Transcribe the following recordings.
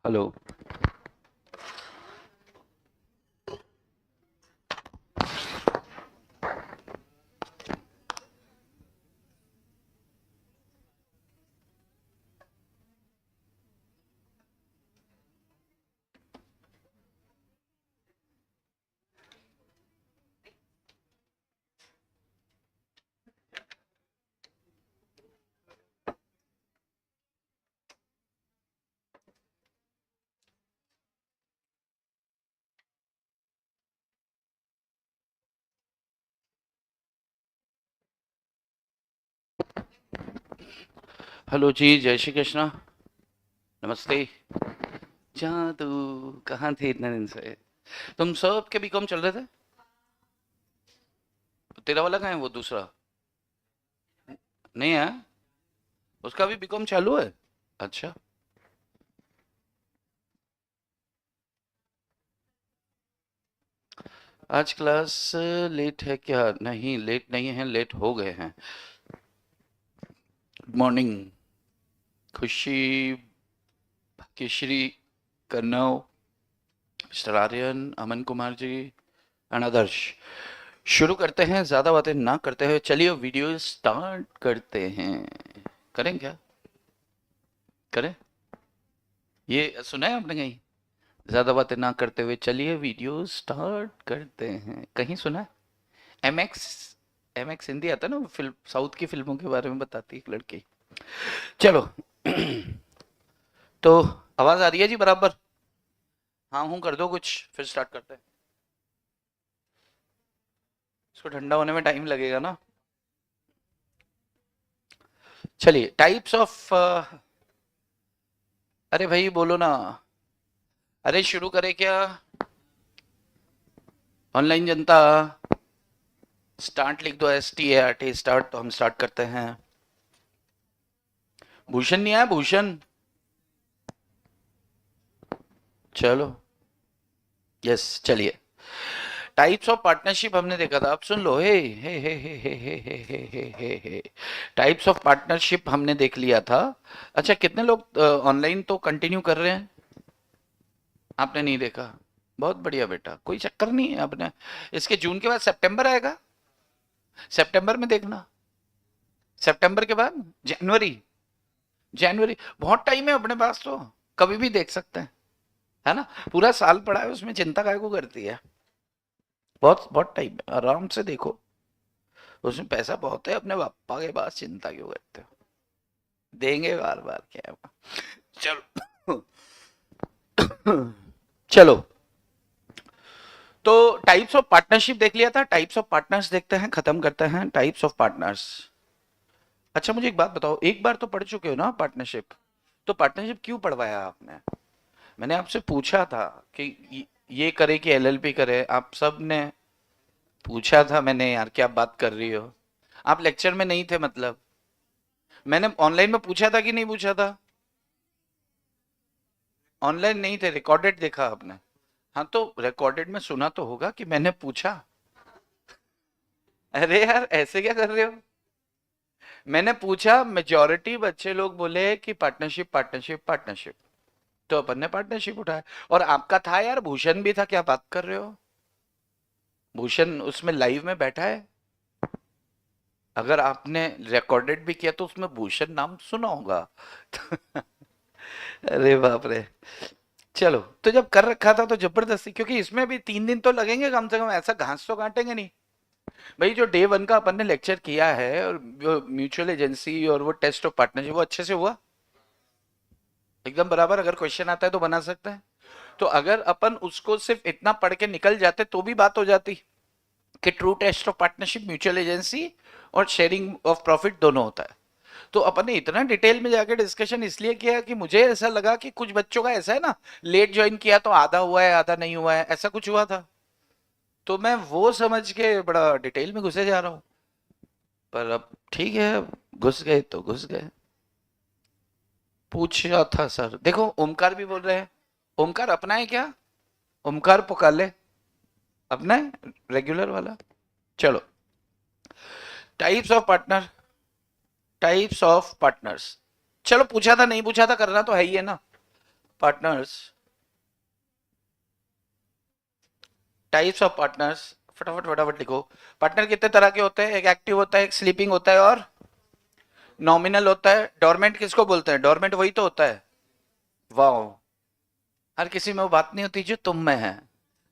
Hello. Hello जी, जय श्री कृष्णा। नमस्ते। जादू। कहाँ थे इतने दिन से? तुम सब के बीकॉम चल रहे थे? तेरा वाला कहाँ है, वो दूसरा? नहीं है? उसका भी बीकॉम चालू है? अच्छा। आज क्लास लेट है क्या? नहीं, लेट नहीं है, लेट हो गए हैं। Good morning. Khushi, Bhagyashree, Kannav, mister Aryan, Aman Kumar ji, and Adarsh. शुरू करते हैं, ज्यादा बातें ना करते हुए चलिए वीडियो स्टार्ट करते हैं। करें क्या? करें? ये सुना है आपने कहीं? ज्यादा बातें ना करते हुए चलिए वीडियो स्टार्ट करते हैं, कहीं सुना है? एमएक्स, एमएक्स हिंदी आता है ना, फिल्म, साउथ की फिल्मों के बारे में बताती है एक लड़की। चलो। तो आवाज आ रही है जी बराबर? हाँ हूँ कर दो कुछ, फिर स्टार्ट करते हैं। इसको ठंडा होने में टाइम लगेगा ना। चलिए, टाइप्स ऑफ अरे भाई बोलो ना। अरे शुरू करें क्या? ऑनलाइन जनता, स्टार्ट लिख दो, START स्टार्ट। तो हम स्टार्ट करते हैं। भूषण नहीं आया? भूषण। चलो। यस, चलिए। टाइप्स ऑफ पार्टनरशिप हमने देखा था, अब सुन लो। हे टाइप्स ऑफ पार्टनरशिप हमने देख लिया था। अच्छा, कितने लोग ऑनलाइन तो कंटिन्यू कर रहे हैं? आपने नहीं देखा? बहुत बढ़िया बेटा, कोई चक्कर नहीं है आपने। इसके जून के बाद सितंबर आएगा। सितंबर में देखना। सितंबर के बाद जनवरी। जनवरी बहुत टाइम है अपने पास, तो कभी भी देख सकते हैं, है ना? पूरा साल पड़ा है, उसमें चिंता काय को करती है? बहुत बहुत टाइम है, आराम से देखो। उसमें पैसा बहुत है, अपने पापा के पास चिंता क्यों करते हो? देंगे बार बार, क्या है? चलो। चलो। तो टाइप्स ऑफ पार्टनरशिप देख लिया था, टाइप्स ऑफ पार्टनर्स देखते हैं, खत्म करते हैं टाइप्स ऑफ पार्टनर्स। अच्छा मुझे एक बात बताओ, एक बार तो पढ़ चुके हो ना पार्टनरशिप? तो पार्टनरशिप क्यों पढ़वाया आपने? मैंने आपसे पूछा था कि ये करे कि LLP करे, आप सब ने पूछा था मैंने, यार क्या बात कर रही हो? आप लेक्चर में नहीं थे मतलब? मैंने ऑनलाइन में पूछा था कि नहीं पूछा था? ऑनलाइन नहीं थे, रिकॉर्डेड देखा आपने? हाँ तो रिकॉर्डेड में सुना तो होगा कि मैंने पूछा। अरे यार ऐसे क्या कर रहे हो? मैंने पूछा, मेजॉरिटी बच्चे लोग बोले कि पार्टनरशिप पार्टनरशिप पार्टनरशिप, तो अपन ने पार्टनरशिप उठाया। और आपका था यार, भूषण भी था, क्या बात कर रहे हो? भूषण उसमें लाइव में बैठा है। अगर आपने रिकॉर्डेड भी किया तो उसमें भूषण नाम सुना होगा। अरे बाप रे। चलो, तो जब कर रखा था तो जबरदस्ती, क्योंकि इसमें भी 3 दिन तो लगेंगे कम से कम, ऐसा घास तो काटेंगे नहीं। भाई जो डे 1 का अपन ने लेक्चर किया है, और म्यूचुअल एजेंसी और वो टेस्ट ऑफ पार्टनरशिप, वो अच्छे से हुआ एकदम बराबर। अगर क्वेश्चन आता है तो बना सकते हैं। तो अगर अपन उसको सिर्फ इतना पढ़ के निकल जाते तो भी बात हो जाती कि true test of partnership mutual agency और शेयरिंग ऑफ प्रॉफिट दोनों होता है। तो अपन ने इतना डिटेल में जाके डिस्कशन इसलिए किया कि मुझे ऐसा लगा कि कुछ बच्चों का ऐसा है ना, लेट ज्वाइन किया तो आधा हुआ है आधा नहीं हुआ है, ऐसा कुछ हुआ था। तो मैं वो समझ के बड़ा डिटेल में घुसे जा रहा हूँ। पर अब ठीक है, घुस गए तो घुस गए। पूछा था सर, देखो ओमकार भी बोल रहे हैं। ओमकार अपना है क्या? ओमकार पुकाले अपना है, रेगुलर वाला। चलो। Types of partner, types of partners. चलो पूछा था नहीं पूछा था, करना तो है ही है ना। पार्टनर्स, टाइप्स ऑफ पार्टनर्स, फटाफट फटाफट लिखो। पार्टनर कितने तरह के होते हैं? एक एक्टिव होता है, एक स्लीपिंग होता है और नॉमिनल होता है। डोरमेंट किसको बोलते हैं? डोरमेंट वही तो होता है। वाह, हर किसी में वो बात नहीं होती जो तुम में है।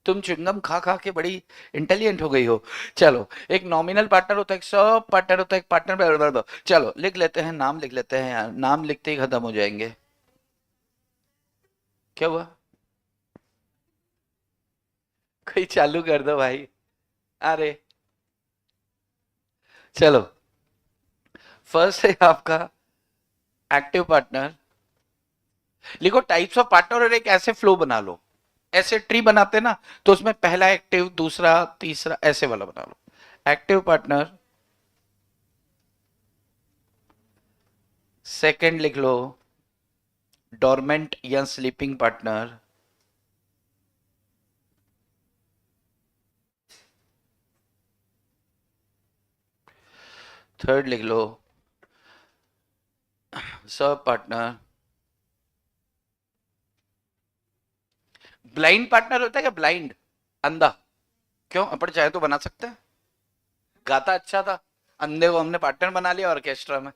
तुम च्युइंगम खा खा के बड़ी इंटेलिजेंट हो गई हो। चलो, एक नॉमिनल पार्टनर होता है, एक सब पार्टनर होता है, एक पार्टनर। चलो लिख लेते हैं, नाम लिख लेते हैं यार, नाम लिखते ही खत्म हो जाएंगे। क्या हुआ? कोई चालू कर दो भाई। अरे चलो, फर्स्ट है आपका एक्टिव पार्टनर। लिखो टाइप्स ऑफ पार्टनर और एक ऐसे फ्लो बना लो, ऐसे ट्री बनाते ना, तो उसमें पहला एक्टिव, दूसरा, तीसरा, ऐसे वाला बना लो। एक्टिव पार्टनर, सेकंड लिख लो डोरमेंट या स्लीपिंग पार्टनर, थर्ड लिख लो सब पार्टनर। ब्लाइंड पार्टनर होता है क्या? ब्लाइंड, अंधा। क्यों? अपन चाहे तो बना सकते हैं। गाता अच्छा था, अंधे को हमने पार्टनर बना लिया ऑर्केस्ट्रा में।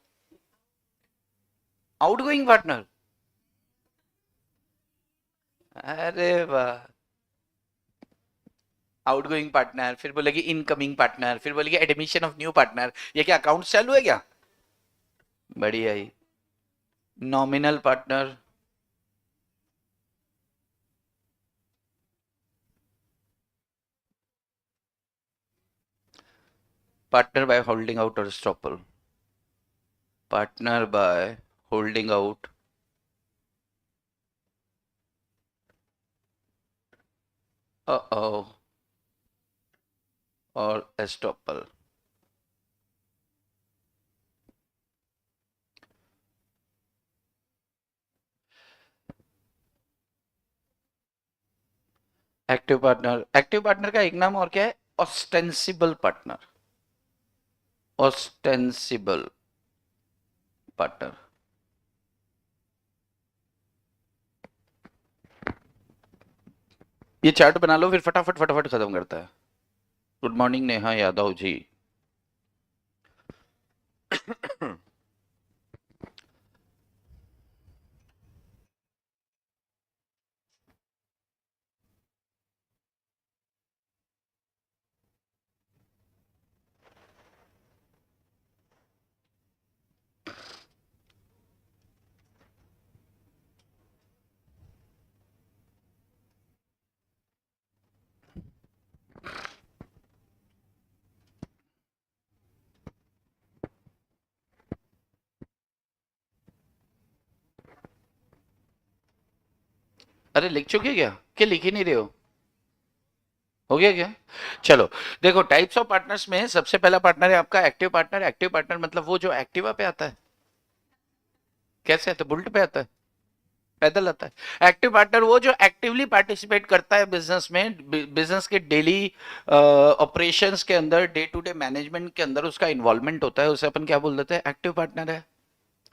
आउटगोइंग पार्टनर, अरे वाह। आउटगोइंग पार्टनर, फिर बोलेगी इनकमिंग पार्टनर, फिर बोलेगी एडमिशन ऑफ न्यू पार्टनर। ये क्या अकाउंट चालू है क्या? बढ़िया ही। Nominal partner, partner by holding out और estoppel, partner by holding out और estoppel. Active partner, active partner का एक नाम और क्या है? Ostensible partner, ostensible partner. ये चार्ट बना लो, फिर फटाफट फटाफट खत्म करता है। Good morning Neha Yadav ji. अरे लिख चुके क्या लिख ही नहीं रहे हो गया क्या? चलो, देखो टाइप्स ऑफ पार्टनर्स में सबसे पहला पार्टनर है आपका एक्टिव पार्टनर। एक्टिव पार्टनर मतलब वो जो एक्टिवा पे आता है। कैसे आता है? बुलेट पे आता है, पैदल आता है। एक्टिव पार्टनर वो जो एक्टिवली पार्टिसिपेट करता है बिजनेस में, बिजनेस के डेली ऑपरेशंस के अंदर, डे टू डे मैनेजमेंट के अंदर उसका इन्वॉल्वमेंट होता है, उसे अपन क्या बोल देते हैं? एक्टिव पार्टनर है।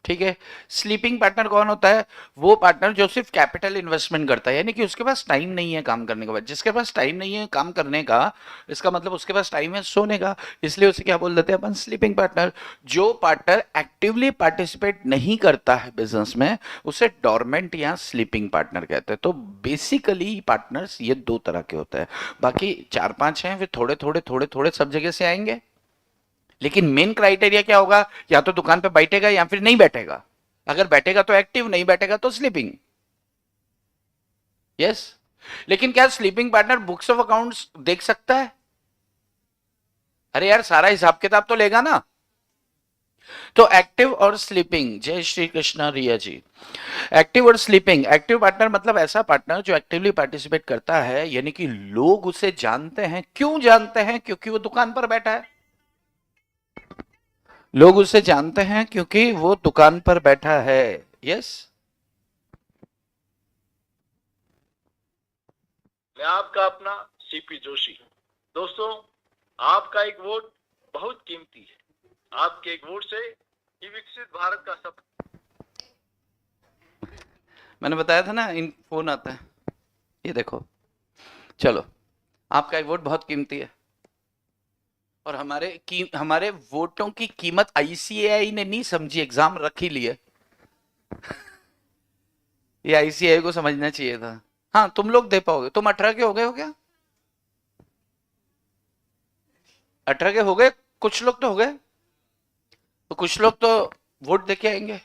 ठीक है। स्लीपिंग पार्टनर कौन होता है? वो पार्टनर जो सिर्फ कैपिटल इन्वेस्टमेंट करता है, यानी कि उसके पास टाइम नहीं है काम करने के बाद। जिसके पास टाइम नहीं है काम करने का, इसका मतलब उसके पास टाइम है सोने का, इसलिए उसे क्या बोल देते हैं अपन? Sleeping partner. जो पार्टनर एक्टिवली पार्टिसिपेट नहीं करता है बिजनेस में, उसे डोरमेंट या स्लीपिंग पार्टनर कहते हैं। तो बेसिकली पार्टनर्स ये दो तरह के होते हैं, बाकी चार पांच हैं, वे थोड़े थोड़े थोड़े थोड़े सब जगह से आएंगे। लेकिन मेन क्राइटेरिया क्या होगा? या तो दुकान पे बैठेगा या फिर नहीं बैठेगा। अगर बैठेगा तो एक्टिव, नहीं बैठेगा तो स्लीपिंग। यस। लेकिन क्या sleeping partner books of accounts देख सकता है? अरे यार, सारा हिसाब किताब तो लेगा ना। तो एक्टिव और स्लीपिंग, जय श्री कृष्णा रिया जी। एक्टिव और स्लीपिंग, एक्टिव पार्टनर मतलब ऐसा पार्टनर जो एक्टिवली पार्टिसिपेट करता है, यानी कि लोग उसे जानते हैं। क्यों जानते हैं? क्योंकि वो दुकान पर बैठा है। लोग उसे जानते हैं क्योंकि वो दुकान पर बैठा है। यस। मैं आपका अपना सीपी जोशी। दोस्तों, आपका एक वोट बहुत कीमती है। आपके एक वोट से ही विकसित भारत का सपना। मैंने बताया था ना इन फोन आता है, ये देखो। चलो, आपका एक वोट बहुत कीमती है, और हमारे वोटों की कीमत आईसीएआई ने नहीं समझी, एग्जाम रख ही लिया। ये आईसीएआई को समझना चाहिए था। हाँ, तुम लोग दे पाओगे, तुम 18 के हो गए हो क्या? 18 के हो गए, कुछ लोग तो हो गए, तो कुछ लोग तो वोट दे के आएंगे।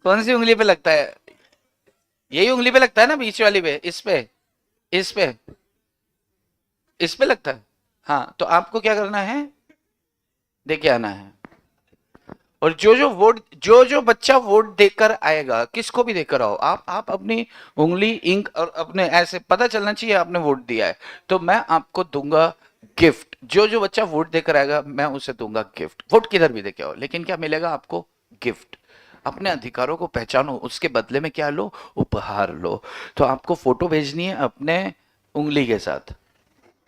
कौन सी उंगली पे लगता है? यही उंगली पे लगता है ना, बीच वाली पे, इस पे, इस पे, इस पे लगता है। हाँ, तो आपको क्या करना है, देके आना है। और जो बच्चा वोट देकर आएगा, किसको भी देकर आओ, आप अपनी उंगली इंक और अपने ऐसे पता चलना चाहिए आपने वोट दिया है, तो मैं आपको दूंगा गिफ्ट। जो बच्चा वोट देकर आएगा मैं उसे दूंगा गिफ्ट। वोट किधर भी देके आओ, लेकिन क्या मिलेगा आपको? गिफ्ट। अपने अधिकारों को पहचानो, उसके बदले में क्या लो? उपहार लो। तो आपको फोटो भेजनी है अपने उंगली के साथ,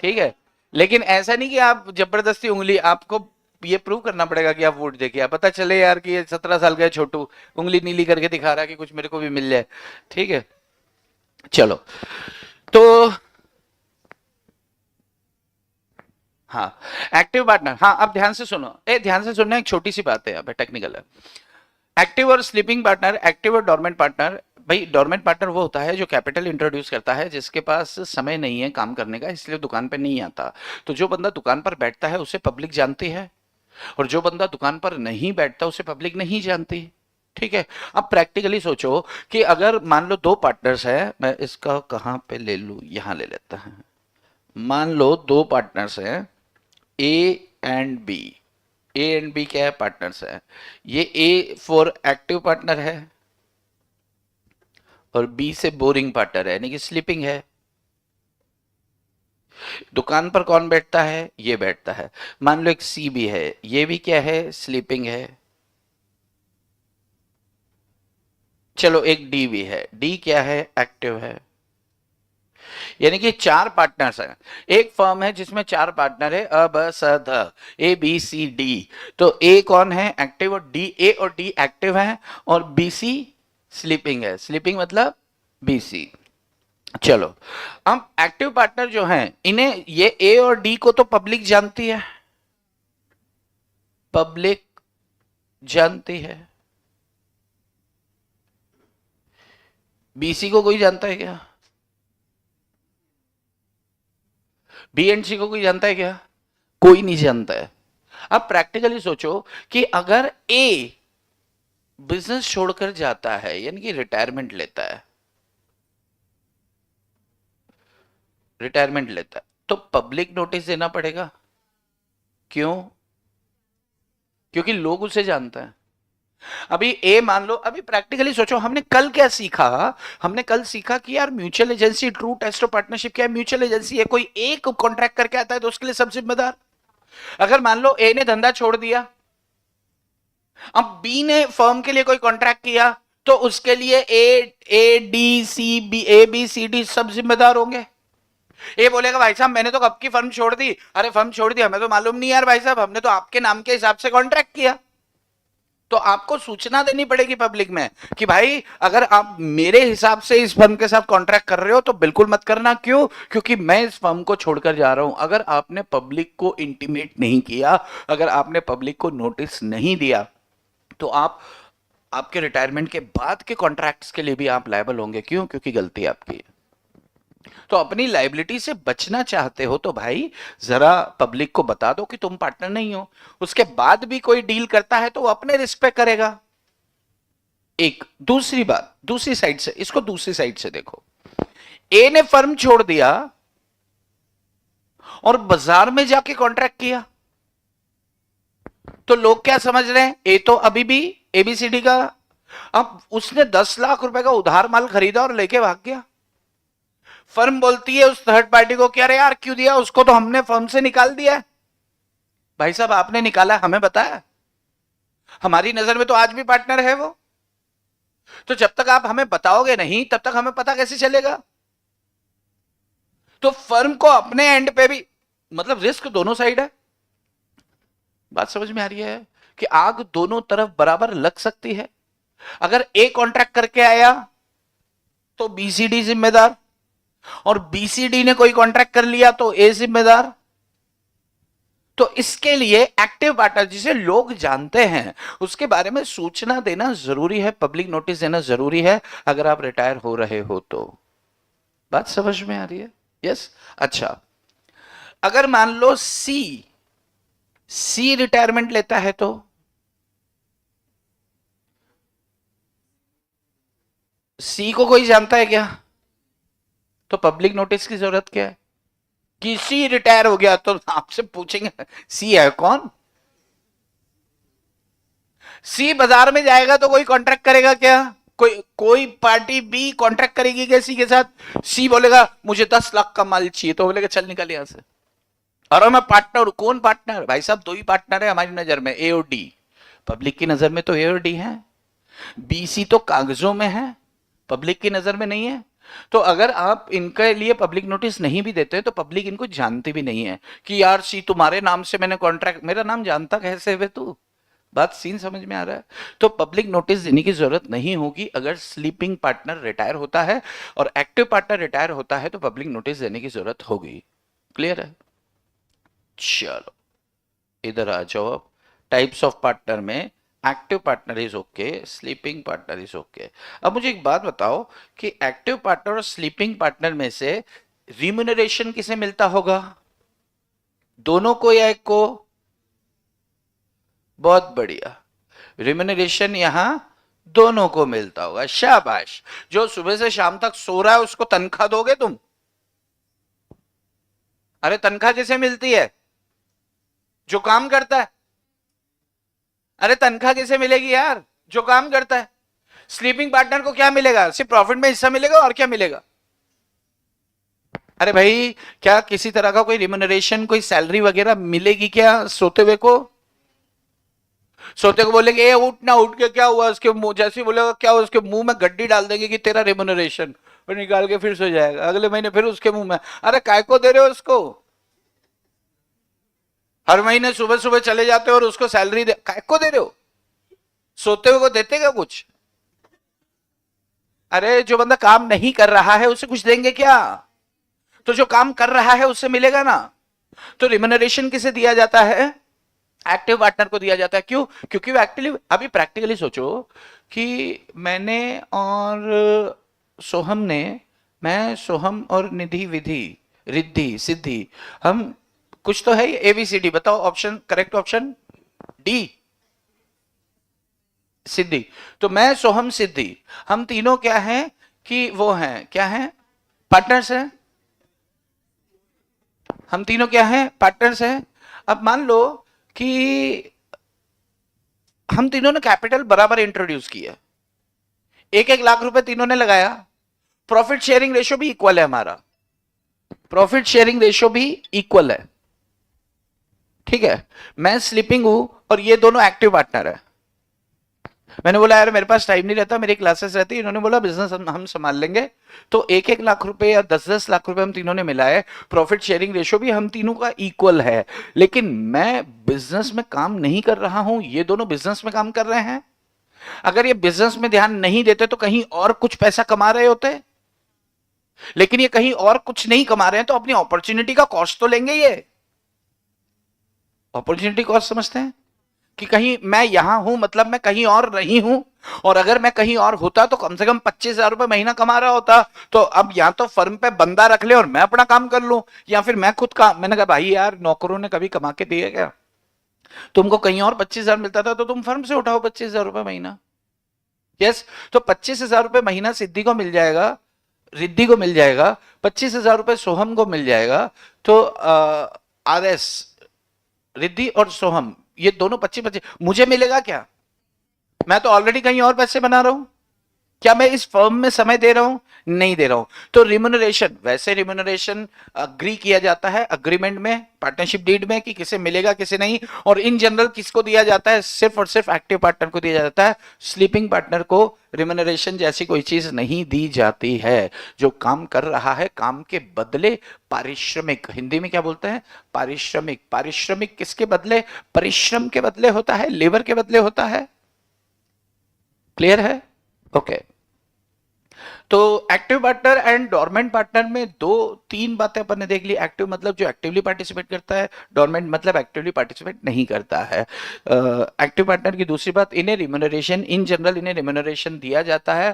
ठीक है? लेकिन ऐसा नहीं कि आप जबरदस्ती उंगली, आपको ये प्रूव करना पड़ेगा कि आप वोट देके, पता चले यार कि ये 17 साल का है छोटू, उंगली नीली करके दिखा रहा है कि कुछ मेरे को भी मिल जाए। ठीक है, चलो। तो हाँ, एक्टिव पार्टनर, हाँ अब ध्यान से सुनो, ध्यान से सुनना, एक छोटी सी बात है यहाँ पे, टेक्निकल है। एक्टिव और स्लीपिंग पार्टनर, एक्टिव और डोरमेंट पार्टनर। भाई डोरमेंट पार्टनर वो होता है जो कैपिटल इंट्रोड्यूस करता है, जिसके पास समय नहीं है काम करने का, इसलिए दुकान पे नहीं आता। तो जो बंदा दुकान पर बैठता है उसे पब्लिक जानती है, और जो बंदा दुकान पर नहीं बैठता उसे पब्लिक नहीं जानती। ठीक है, अब प्रैक्टिकली सोचो कि अगर मान लो दो पार्टनर्स है, मैं इसका कहां पे ले लू, यहां ले लेता है। मान लो दो पार्टनर्स हैं, A and B. A and B क्या है? पार्टनर्स है। ये ए फॉर एक्टिव पार्टनर है, और बी से बोरिंग पार्टनर है, यानी कि स्लीपिंग है। दुकान पर कौन बैठता है? ये बैठता है। मान लो एक सी भी है, ये भी क्या है? स्लीपिंग है। चलो एक डी भी है, डी क्या है? एक्टिव है। यानी कि चार पार्टनर्स हैं। एक फर्म है जिसमें चार पार्टनर है, अ ब स ध, ए बी सी डी। तो ए कौन है? एक्टिव। और डी, ए और डी एक्टिव है, और बी सी स्लीपिंग है। स्लीपिंग मतलब बी सी। चलो, हम एक्टिव पार्टनर जो हैं, इन्हें, ये ए और डी को तो पब्लिक जानती है, पब्लिक जानती है। बीसी को कोई जानता है क्या? बी एंड सी को कोई जानता है क्या? कोई नहीं जानता है। अब प्रैक्टिकली सोचो कि अगर ए बिजनेस छोड़कर जाता है, यानी कि रिटायरमेंट लेता है, रिटायरमेंट लेता है, तो पब्लिक नोटिस देना पड़ेगा। क्यों? क्योंकि लोग उसे जानते हैं। अभी ए मान लो, अभी प्रैक्टिकली सोचो, हमने कल क्या सीखा? हमने कल सीखा कि यार mutual agency, true test of partnership क्या है? म्यूचुअल एजेंसी है, कोई एक कॉन्ट्रैक्ट करके आता है तो उसके लिए सब जिम्मेदार। अगर मान लो ए ने धंधा छोड़ दिया, अब बी ने फर्म के लिए कोई कॉन्ट्रैक्ट किया, तो उसके लिए A D C B, A B C D सब जिम्मेदार होंगे। ये बोलेगा भाई साहब मैंने तो कब की फर्म छोड़ दी। अरे फर्म छोड़ दी, हमें तो मालूम नहीं यार भाई साहब, हमने तो आपके नाम के हिसाब से कॉन्ट्रैक्ट किया। तो आपको सूचना देनी पड़ेगी पब्लिक में कि भाई अगर आप मेरे हिसाब से इस फर्म के साथ कॉन्ट्रैक्ट कर रहे हो तो बिल्कुल मत करना। क्यों? क्योंकि मैं इस फर्म को छोड़कर जा रहा हूं। अगर आपने पब्लिक को इंटीमेट नहीं किया, अगर आपने पब्लिक को नोटिस नहीं दिया, तो आप आपके रिटायरमेंट के बाद के कॉन्ट्रैक्ट्स के लिए भी आप लायबल होंगे। क्यों? क्योंकि गलती आपकी है। तो अपनी लाइबिलिटी से बचना चाहते हो तो भाई जरा पब्लिक को बता दो कि तुम पार्टनर नहीं हो। उसके बाद भी कोई डील करता है तो वो अपने रिस्क पे करेगा। एक दूसरी बात, दूसरी साइड से इसको, दूसरी साइड से देखो। ए ने फर्म छोड़ दिया और बाजार में जाके कॉन्ट्रैक्ट किया, तो लोग क्या समझ रहे हैं? ए तो अभी भी एबीसीडी का, अब उसने 10 लाख रुपए का उधार माल खरीदा और लेके भाग गया। फर्म बोलती है उस थर्ड पार्टी को कि अरे यार क्यों दिया उसको, तो हमने फर्म से निकाल दिया। भाई साहब आपने निकाला, हमें बताया? हमारी नजर में तो आज भी पार्टनर है वो। तो जब तक आप हमें बताओगे नहीं तब तक हमें पता कैसे चलेगा? तो फर्म को अपने एंड पे भी, मतलब रिस्क दोनों साइड है। बात समझ में आ रही है कि आग दोनों तरफ बराबर लग सकती है। अगर ए कॉन्ट्रैक्ट करके आया तो बीसीडी जिम्मेदार, और बीसीडी ने कोई कॉन्ट्रैक्ट कर लिया तो ए जिम्मेदार। तो इसके लिए एक्टिव पार्टनर जिसे लोग जानते हैं उसके बारे में सूचना देना जरूरी है, पब्लिक नोटिस देना जरूरी है अगर आप रिटायर हो रहे हो तो। बात समझ में आ रही है? यस। अच्छा, अगर मान लो सी रिटायरमेंट लेता है तो सी को कोई जानता है क्या? तो पब्लिक नोटिस की जरूरत क्या है? कि सी रिटायर हो गया तो आपसे पूछेंगे सी है कौन? सी बाजार में जाएगा तो कोई कॉन्ट्रैक्ट करेगा क्या? कोई पार्टी बी कॉन्ट्रैक्ट करेगी क्या सी के साथ? सी बोलेगा मुझे 10 लाख का माल चाहिए, तो बोलेगा चल निकल यहां से। और मैं पार्टनर हूं। कौन पार्टनर? भाई साहब दो ही पार्टनर है हमारी नजर में, ए और डी। पब्लिक की नजर में तो ए और डी है, बीसी तो कागजों में है, पब्लिक की नजर में नहीं है। तो अगर आप इनके लिए पब्लिक नोटिस नहीं भी देते तो पब्लिक इनको जानती भी नहीं है कि यार सी तुम्हारे नाम से मैंने कॉन्ट्रैक्ट, मेरा नाम जानता कैसे हुए तू? बात सीन समझ में आ रहा है? तो पब्लिक नोटिस देने की जरूरत नहीं होगी अगर स्लीपिंग पार्टनर रिटायर होता है, और एक्टिव पार्टनर रिटायर होता है तो पब्लिक नोटिस देने की जरूरत होगी। क्लियर है? चलो इधर आ जाओ। अब टाइप्स ऑफ पार्टनर में active partner is okay, sleeping partner is okay. अब मुझे एक बात बताओ कि एक्टिव पार्टनर और स्लीपिंग पार्टनर में से रिम्यूनरेशन किसे मिलता होगा? दोनों को या एक को? बहुत बढ़िया, रिम्यूनरेशन यहां दोनों को मिलता होगा। शाबाश। जो सुबह से शाम तक सो रहा है उसको तनख्वाह दोगे तुम? अरे तनख्वाह किसे मिलती है? जो काम करता है। अरे तनख्वाह किसे मिलेगी यार? जो काम करता है। स्लीपिंग पार्टनर को क्या मिलेगा? सिर्फ प्रॉफिट में हिस्सा मिलेगा, और क्या मिलेगा? अरे भाई क्या किसी तरह का कोई रिम्यूनरेशन, कोई सैलरी वगैरह मिलेगी क्या सोते हुए को? सोते को बोलेंगे ए उठ ना, उठ के क्या हुआ? उसके मुंह जैसे बोलेगा क्या हुआ, उसके मुंह में गड्डी डाल देंगे कि तेरा रिम्यूनरेशन, और निकाल के फिर सो जाएगा। अगले महीने फिर उसके मुंह में। अरे काय को दे रहे हो उसको? हर महीने सुबह सुबह चले जाते हो और उसको सैलरी दे, काय को दे रहे हो? सोते हुए को देते क्या कुछ? अरे जो बंदा काम नहीं कर रहा है उसे कुछ देंगे क्या? तो जो काम कर रहा है उससे मिलेगा ना। तो रिम्यूनरेशन किसे दिया जाता है? एक्टिव पार्टनर को दिया जाता है। क्यों? क्योंकि वो एक्टिवली, अभी प्रैक्टिकली सोचो कि मैंने और सोहम ने, मैं सोहम और निधि विधि रिद्धि सिद्धि, हम कुछ तो है एबीसीडी, बताओ ऑप्शन, करेक्ट ऑप्शन डी सिद्धि। तो मैं सोहम सिद्धि, हम तीनों क्या हैं कि वो हैं, क्या हैं? पार्टनर्स हैं। हम तीनों क्या हैं? पार्टनर्स हैं। अब मान लो कि हम तीनों ने कैपिटल बराबर इंट्रोड्यूस किया, 1-1 लाख रुपए तीनों ने लगाया, प्रॉफिट शेयरिंग रेशियो भी इक्वल है हमारा, प्रॉफिट शेयरिंग रेशियो भी इक्वल है। ठीक है, मैं स्लीपिंग हूं और ये दोनों एक्टिव पार्टनर है। मैंने बोला यार मेरे पास टाइम नहीं रहता, मेरी क्लासेस रहती है। इन्होंने बोला बिजनेस हम संभाल लेंगे। तो 1-1 लाख रुपए या 10-10 लाख रुपए हम तीनों ने मिलाए, प्रॉफिट शेयरिंग रेशियो भी हम तीनों का इक्वल है। लेकिन मैं बिजनेस में काम नहीं कर रहा हूं, ये दोनों बिजनेस में काम कर रहे हैं। अगर ये बिजनेस में ध्यान नहीं देते तो कहीं और कुछ पैसा कमा रहे होते, लेकिन ये कहीं और कुछ नहीं कमा रहे हैं, तो अपनी अपॉर्चुनिटी का कॉस्ट तो लेंगे। ये अपॉर्चुनिटी कॉस्ट समझते हैं कि कहीं मैं यहां हूं मतलब मैं कहीं और नहीं हूं, और अगर मैं कहीं और होता तो कम से कम 25,000 रुपए महीना कमा रहा होता। तो अब या तो फर्म पे बंदा रख ले और मैं अपना काम कर लूं, या फिर मैं खुद काम। मैंने कहा भाई यार नौकरों ने कभी कमा के दिए क्या? तुमको कहीं और 25,000 मिलता था तो तुम फर्म से उठाओ 25,000 रुपए महीना। यस। तो 25,000 रुपए महीना सिद्धि को मिल जाएगा, रिद्धि को मिल जाएगा, 25,000 रुपए सोहम को मिल जाएगा। तो आरएस, रिद्धि और सोहम, ये दोनों 25-25 मुझे मिलेगा क्या? मैं तो ऑलरेडी कहीं और पैसे बना रहा हूं। क्या मैं इस फर्म में समय दे रहा हूं? नहीं दे रहा हूं। तो रिम्यूनरेशन, वैसे रिम्यूनरेशन अग्री किया जाता है अग्रीमेंट में, पार्टनरशिप डीड में, कि किसे मिलेगा किसे नहीं। और इन जनरल किसको दिया जाता है? सिर्फ और सिर्फ एक्टिव पार्टनर को दिया जाता है। स्लीपिंग पार्टनर को रिम्यूनरेशन जैसी कोई चीज नहीं दी जाती है। जो काम कर रहा है काम के बदले पारिश्रमिक, हिंदी में क्या बोलते हैं? पारिश्रमिक। पारिश्रमिक किसके बदले? परिश्रम के बदले होता है, लेबर के बदले होता है। क्लियर है? ओके। तो active partner and dormant partner में दो तीन बातें अपन ने देख ली। एक्टिव मतलब जो एक्टिवली पार्टिसिपेट करता है, डोरमेंट मतलब एक्टिवली पार्टिसिपेट नहीं करता है। एक्टिव पार्टनर की दूसरी बात, इन्हें रिम्यूनरेशन, इन जनरल इन्हें रिम्यूनरेशन दिया जाता है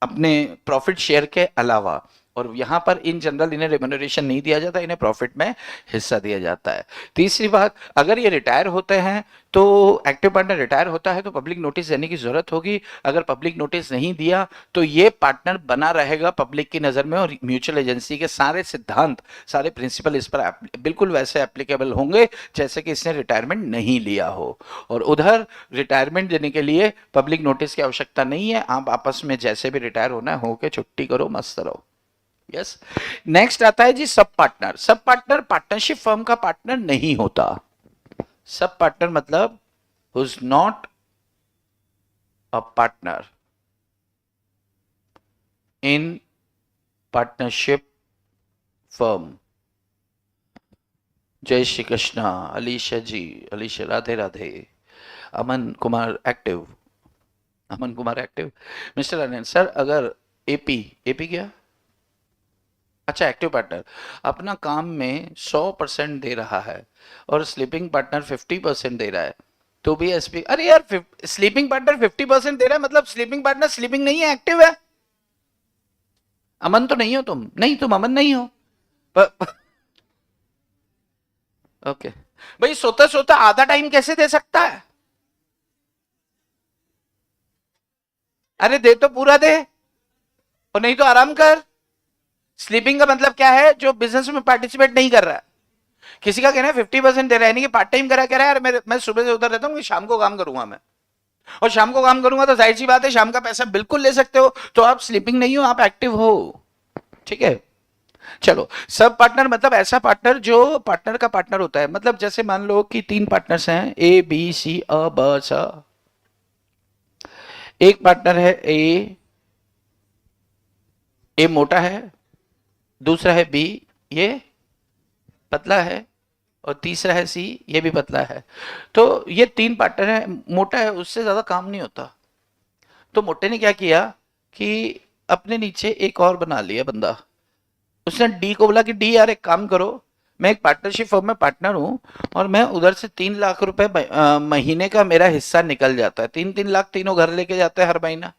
अपने प्रॉफिट शेयर के अलावा, और यहां पर इन जनरल इन्हें रेम्यूनरेशन नहीं दिया जाता, इन्हें प्रॉफिट में हिस्सा दिया जाता है। तीसरी बात, अगर ये रिटायर होते हैं तो एक्टिव पार्टनर रिटायर होता है तो पब्लिक नोटिस देने की जरूरत होगी। अगर पब्लिक नोटिस नहीं दिया तो ये पार्टनर बना रहेगा पब्लिक की नजर में, और म्यूचुअल एजेंसी के सारे सिद्धांत, सारे प्रिंसिपल इस पर बिल्कुल वैसे एप्लीकेबल होंगे जैसे कि इसने रिटायरमेंट नहीं लिया हो। और उधर रिटायरमेंट देने के लिए पब्लिक नोटिस की आवश्यकता नहीं है, आप आपस में जैसे भी रिटायर होना है होके छुट्टी करो, मस्त रहो। यस। नेक्स्ट आता है जी सब पार्टनर। सब पार्टनर पार्टनरशिप फर्म का पार्टनर नहीं होता। सब पार्टनर मतलब who is not a partner in partnership firm. जय Shri Krishna, Alisha ji, Alisha Radhe Radhe. Aman Kumar active, Aman Kumar active. Mister Anil sir, अगर एपी, एपी क्या, अच्छा एक्टिव पार्टनर अपना काम में 100% दे रहा है और स्लीपिंग पार्टनर 50% दे रहा है तो भी एसपी, अरे यार स्लीपिंग पार्टनर 50% दे रहा है मतलब स्लीपिंग पार्टनर स्लीपिंग नहीं है, एक्टिव है। अमन तो नहीं हो तुम, नहीं तुम अमन नहीं हो। ओके भाई, सोता सोता आधा टाइम कैसे दे सकता है? अरे दे तो पूरा दे, और नहीं तो आराम कर। स्लीपिंग का मतलब क्या है? जो बिजनेस में पार्टिसिपेट नहीं कर रहा है। किसी का कहना है 50% दे रहा है, नहीं कि पार्ट टाइम करा, कह रहा है यार मैं सुबह से उधर रहता हूँ, शाम को काम करूंगा मैं, और शाम को काम करूंगा तो जाहिर सी बात है शाम का पैसा बिल्कुल ले सकते हो, तो आप स्लीपिंग नहीं हो, आप एक्टिव हो। ठीक है, चलो। सब पार्टनर मतलब ऐसा पार्टनर जो पार्टनर का पार्टनर होता है। मतलब जैसे मान लो कि तीन पार्टनर्स हैं, ए बी सी अ ब स। एक पार्टनर है ए, ए मोटा है, दूसरा है बी, ये पतला है, और तीसरा है सी, ये भी पतला है। तो ये तीन पार्टनर है, मोटा है उससे ज्यादा काम नहीं होता। तो मोटे ने क्या किया कि अपने नीचे एक और बना लिया बंदा। उसने डी को बोला कि डी यार एक काम करो, मैं एक पार्टनरशिप फर्म में पार्टनर हूं और मैं उधर से 3 लाख रुपए महीने का मेरा हिस्सा निकल जाता है, 3-3 लाख तीनों घर लेके जाते हैं हर महीना।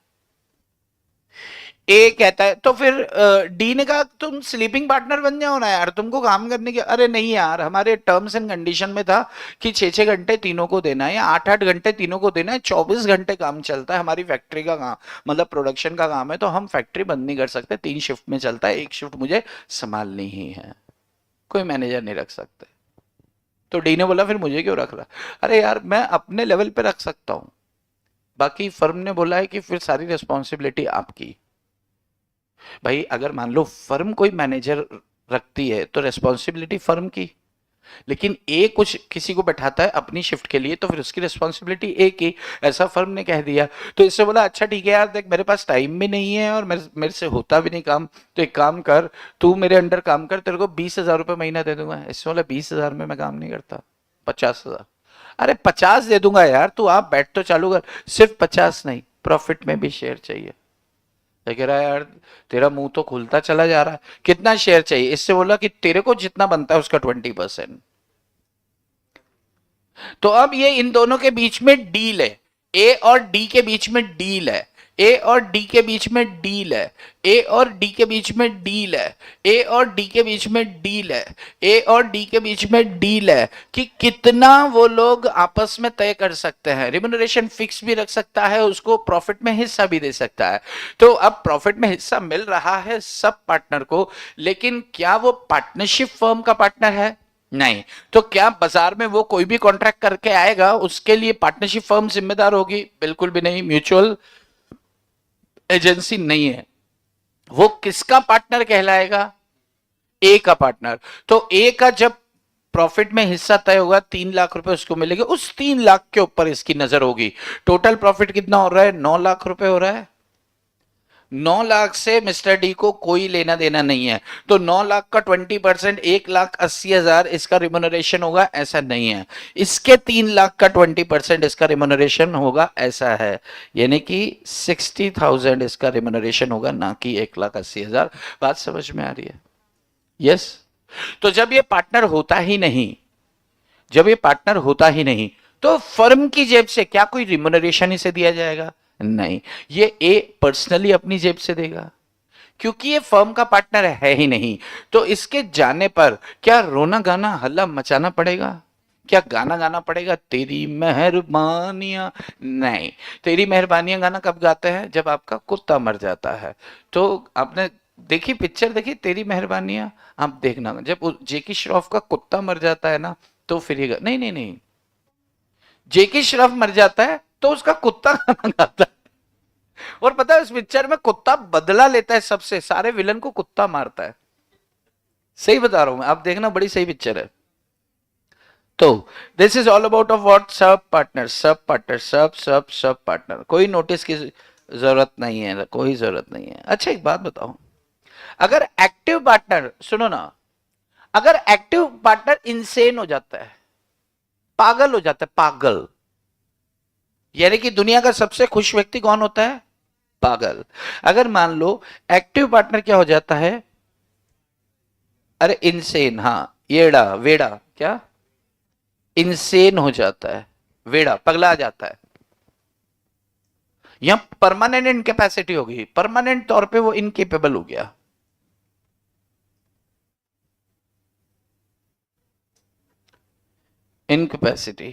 ए कहता है, तो फिर डी ने कहा तुम स्लीपिंग पार्टनर बन जाओ ना यार, तुमको काम करने की। अरे नहीं यार, हमारे टर्म्स एंड कंडीशन में था कि 6-6 घंटे तीनों को देना है या 8-8 घंटे तीनों को देना है, 24 घंटे काम चलता है, हमारी फैक्ट्री का काम मतलब प्रोडक्शन का काम है, तो हम फैक्ट्री बंद नहीं कर सकते, 3 शिफ्ट में चलता है, एक शिफ्ट मुझे संभालनी ही है, कोई मैनेजर नहीं रख सकते। तो डी ने बोला फिर मुझे क्यों रख रहा? अरे यार मैं अपने लेवल पे रख सकता हूँ, बाकी फर्म ने बोला है कि फिर सारी रिस्पॉन्सिबिलिटी आपकी। भाई अगर मान लो फर्म कोई मैनेजर रखती है तो रिस्पॉन्सिबिलिटी फर्म की, लेकिन ए कुछ किसी को बैठाता है अपनी शिफ्ट के लिए तो फिर उसकी रिस्पॉन्सिबिलिटी ए की, ऐसा फर्म ने कह दिया। तो इससे बोला अच्छा ठीक है यार, देख मेरे पास टाइम भी नहीं है और मेरे से होता भी नहीं काम, तो एक काम कर, तू मेरे अंडर काम कर, तेरे को 20,000 रुपये महीना दे दूंगा। इससे बोला 20,000 में मैं काम नहीं करता, 50,000। अरे 50 दे दूंगा यार, तू आप बैठ तो चालू कर। सिर्फ 50 नहीं, प्रॉफिट में भी शेयर चाहिए। कह रहा है यार तेरा मुंह तो खुलता चला जा रहा है, कितना शेयर चाहिए? इससे बोला कि तेरे को जितना बनता है उसका 20%। तो अब ये इन दोनों के बीच में डील है, ए और डी के बीच में डील है, ए और डी के बीच में डील है, ए और डी के बीच में डील है, ए और डी के बीच में डील है, ए और डी के बीच में डील है कि कितना वो लोग आपस में तय कर सकते हैं। रिम्यूनरेशन फिक्स भी रख सकता है, उसको प्रॉफिट में हिस्सा भी दे सकता है। तो अब प्रॉफिट में हिस्सा मिल रहा है सब पार्टनर को, लेकिन क्या वो पार्टनरशिप फर्म का पार्टनर है? नहीं। तो क्या बाजार में वो कोई भी कॉन्ट्रैक्ट करके आएगा उसके लिए पार्टनरशिप फर्म जिम्मेदार होगी? बिल्कुल भी नहीं, म्यूचुअल एजेंसी नहीं है। वो किसका पार्टनर कहलाएगा? ए का पार्टनर। तो ए का जब प्रॉफिट में हिस्सा तय होगा 3 लाख रुपए उसको मिलेंगे, उस 3 लाख के ऊपर इसकी नजर होगी। टोटल प्रॉफिट कितना हो रहा है? 9 लाख रुपए हो रहा है। 9 लाख से मिस्टर डी को कोई लेना देना नहीं है, तो 9 लाख का 20% 1,80,000 इसका रिम्यूनरेशन होगा, ऐसा नहीं है। इसके 3 लाख का 20% इसका रिम्यूनरेशन होगा, ऐसा है। यानी कि 60,000 इसका रिम्यूनरेशन होगा, ना कि 1,80,000। बात समझ में आ रही है? यस। तो जब ये पार्टनर होता ही नहीं, जब ये पार्टनर होता ही नहीं, तो फर्म की जेब से क्या कोई रिम्यूनरेशन इसे दिया जाएगा? नहीं, ये ए पर्सनली अपनी जेब से देगा, क्योंकि ये फर्म का पार्टनर है ही नहीं। तो इसके जाने पर क्या रोना गाना हल्ला मचाना पड़ेगा? क्या गाना गाना पड़ेगा, तेरी मेहरबानियां? नहीं। तेरी मेहरबानियां गाना कब गाते हैं? जब आपका कुत्ता मर जाता है। तो आपने देखी पिक्चर, देखी तेरी मेहरबानियां? आप देखना, जब जेकी श्रॉफ का कुत्ता मर जाता है ना, तो फिर ये नहीं नहीं नहीं, जेकी श्रॉफ मर जाता है तो उसका कुत्ता गाना गाता है। और पता है उस पिक्चर में कुत्ता बदला लेता है सबसे, सारे विलन को कुत्ता मारता है। सही बता रहा हूं मैं, आप देखना, बड़ी सही पिक्चर है। तो this is all about of what? सब पार्टनर, सब पार्टनर, सब पार्टनर। कोई नोटिस की जरूरत नहीं है, कोई जरूरत नहीं है। अच्छा एक बात बताओ, अगर एक्टिव पार्टनर, सुनो ना, अगर एक्टिव पार्टनर इंसेन हो जाता है, पागल हो जाता है, पागल, यानी कि दुनिया का सबसे खुश व्यक्ति कौन होता है? पागल। अगर मान लो एक्टिव पार्टनर क्या हो जाता है? अरे इंसेन, हाँ, येड़ा वेड़ा, क्या इंसेन हो जाता है, वेड़ा पगला जाता है, यहां परमानेंट इनकेपेसिटी हो गई, परमानेंट तौर पे वो इनकेपेबल हो गया। इनकेपेसिटी,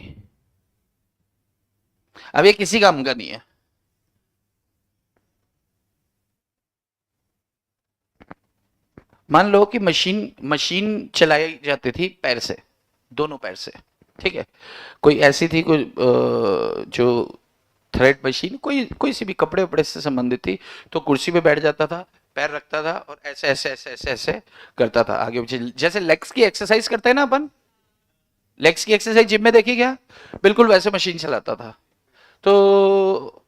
अब ये किसी काम का नहीं है। मान लो कि मशीन मशीन चलाई जाती थी पैर से, दोनों पैर से, ठीक है। कोई ऐसी थी, कोई जो थ्रेड मशीन, कोई कोई सी भी कपड़े वपड़े से संबंधित थी, तो कुर्सी पे बैठ जाता था, पैर रखता था और ऐसे ऐसे ऐसे ऐसे ऐसे करता था आगे पीछे, जैसे लेग्स की एक्सरसाइज करते हैं ना अपन, लेग्स की एक्सरसाइज जिम में देखी क्या? बिल्कुल वैसे मशीन चलाता था। तो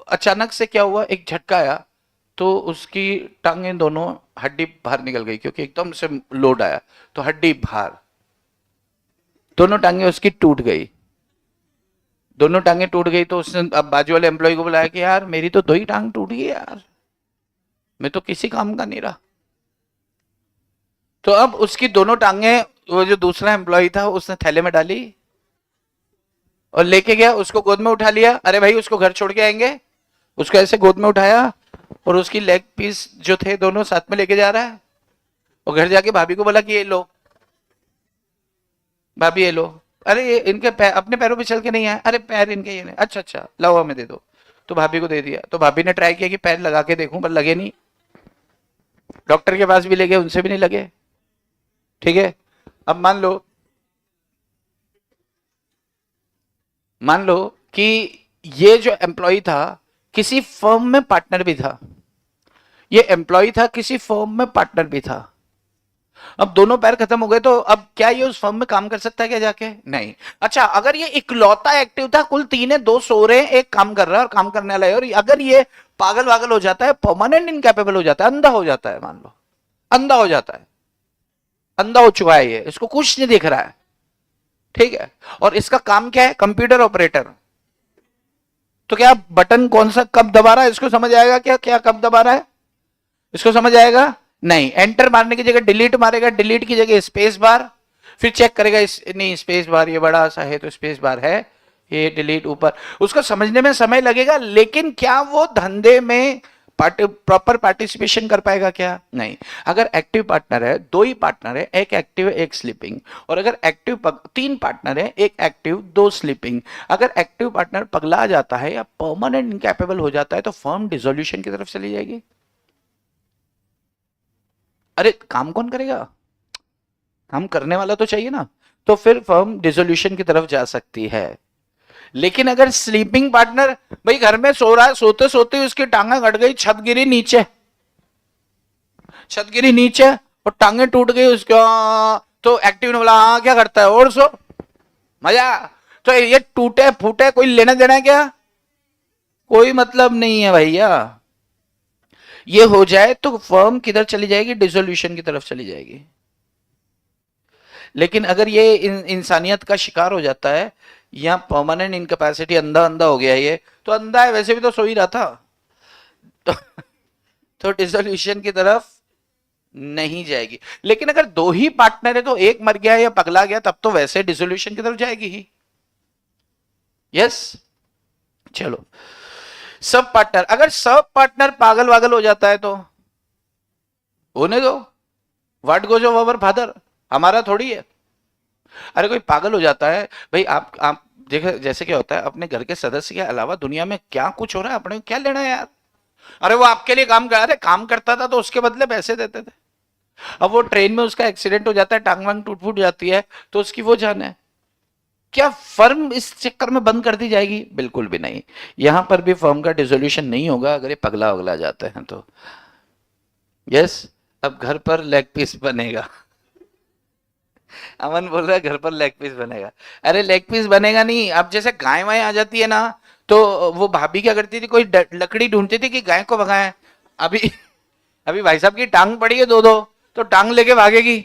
अचानक से क्या हुआ, एक झटका आया, तो उसकी टांगें दोनों, हड्डी बाहर निकल गई, क्योंकि एकदम से लोड आया, तो हड्डी बाहर, दोनों टांगें उसकी टूट गई। दोनों टांगें टूट गई, तो उसने अब बाजू वाले एम्प्लॉय को बुलाया कि यार मेरी तो 2 ही टांग टूट गई यार, मैं तो किसी काम का नहीं रहा। तो अब उसकी दोनों टांगें, वो जो दूसरा एम्प्लॉय था उसने थैले में डाली और लेके गया, उसको गोद में उठा लिया। अरे भाई उसको घर छोड़ के आएंगे, उसको ऐसे गोद में उठाया और उसकी लेग पीस जो थे दोनों साथ में लेके जा रहा है, और घर जाके भाभी को बोला कि ये लो भाभी, ये लो। अरे ये इनके पैर अपने पैरों पे चल के नहीं आए, अरे पैर इनके ये नहीं, अच्छा अच्छा लाओ हमें दे दो। तो भाभी को दे दिया, तो भाभी ने ट्राई किया कि पैर लगा के देखूं, पर लगे नहीं। डॉक्टर के पास भी ले गए, उनसे भी नहीं लगे, ठीक है। अब मान लो कि ये जो एम्प्लॉय था किसी फर्म में पार्टनर भी था, ये एम्प्लॉय था किसी फर्म में पार्टनर भी था। अब दोनों पैर खत्म हो गए, तो अब क्या ये उस फर्म में काम कर सकता है क्या जाके? नहीं। अच्छा अगर ये इकलौता एक्टिव था, कुल 3 है, 2 सो रहे हैं, एक काम कर रहा है और काम करने वाला है, और अगर ये पागल वागल हो जाता है, परमानेंट इनकैपेबल हो जाता है, अंधा हो जाता है, मान लो अंधा हो जाता है, अंधा हो चुका है, ये इसको कुछ नहीं दिख रहा है, ठीक है, और इसका काम क्या है? Computer operator. तो क्या बटन कौन सा कब दबा रहा है इसको समझ आएगा क्या? क्या कब दबा रहा है इसको समझ आएगा? नहीं। एंटर मारने की जगह डिलीट मारेगा, डिलीट की जगह स्पेस बार, फिर चेक करेगा नहीं स्पेस बार ये बड़ा सा है तो स्पेस बार है, ये डिलीट ऊपर। उसको समझने में समय लगेगा, लेकिन क्या वो धंधे में प्रॉपर पार्टिसिपेशन कर पाएगा क्या? नहीं। अगर एक्टिव पार्टनर है, 2 ही पार्टनर है, एक एक्टिव एक स्लीपिंग, और अगर एक्टिव 3 पार्टनर है, एक एक्टिव 2 स्लीपिंग, अगर एक्टिव पार्टनर पगला जाता है या परमानेंट इनकैपेबल हो जाता है, तो फर्म डिसोल्यूशन की तरफ चली जाएगी। अरे काम कौन करेगा? काम करने वाला तो चाहिए ना, तो फिर फर्म डिसोल्यूशन की तरफ जा सकती है। लेकिन अगर स्लीपिंग पार्टनर भाई घर में सो रहा है, सोते सोते उसकी टांगा कट गई, छत गिरी नीचे, छत गिरी नीचे और टांगे टूट गई उसका, तो एक्टिव ने बोला हाँ क्या करता है और सो मजा। तो ये टूटे फूटे कोई लेना देना है क्या? कोई मतलब नहीं है भैया। ये हो जाए तो फर्म किधर चली जाएगी, डिसोल्यूशन की तरफ चली जाएगी। लेकिन अगर ये इंसानियत का शिकार हो जाता है या परमानेंट इनकैपेसिटी, अंधा अंधा हो गया ये, तो अंधा है वैसे भी तो सो ही रहा था, तो, तो डिसोल्यूशन की तरफ नहीं जाएगी। लेकिन अगर दो ही पार्टनर है तो एक मर गया या पगला गया तब तो वैसे डिसोल्यूशन की तरफ जाएगी ही। यस, चलो सब पार्टनर, अगर सब पार्टनर पागल वागल हो जाता है तो होने दो, what goes of our father, हमारा थोड़ी है। अरे कोई पागल हो जाता है भाई, आप देखो जैसे क्या होता है, अपने घर के सदस्य के अलावा दुनिया में क्या कुछ हो रहा है अपने को क्या लेना है यार। अरे वो आपके लिए काम कर, अरे काम करता था तो उसके बदले पैसे देते थे। अब वो ट्रेन में उसका एक्सीडेंट हो जाता है, टांग वांग टूट फूट जाती है, तो उसकी वो जान है। क्या फर्म इस चक्कर में बंद कर दी जाएगी? बिल्कुल भी नहीं। यहां पर भी फर्म का डिसोल्यूशन नहीं होगा अगर ये पगला वगला जाते हैं तो। यस, अब घर पर लेग पीस बनेगा। अमन बोल रहा है घर पर लेग पीस बनेगा। अरे लेग पीस बनेगा नहीं, अब जैसे गाय वाय आ जाती है ना, तो वो भाभी क्या करती थी, कोई लकड़ी ढूंढती थी कि गाय को भगाए। अभी अभी भाई साहब की टांग पड़ी है दो दो, तो टांग लेके भागेगी।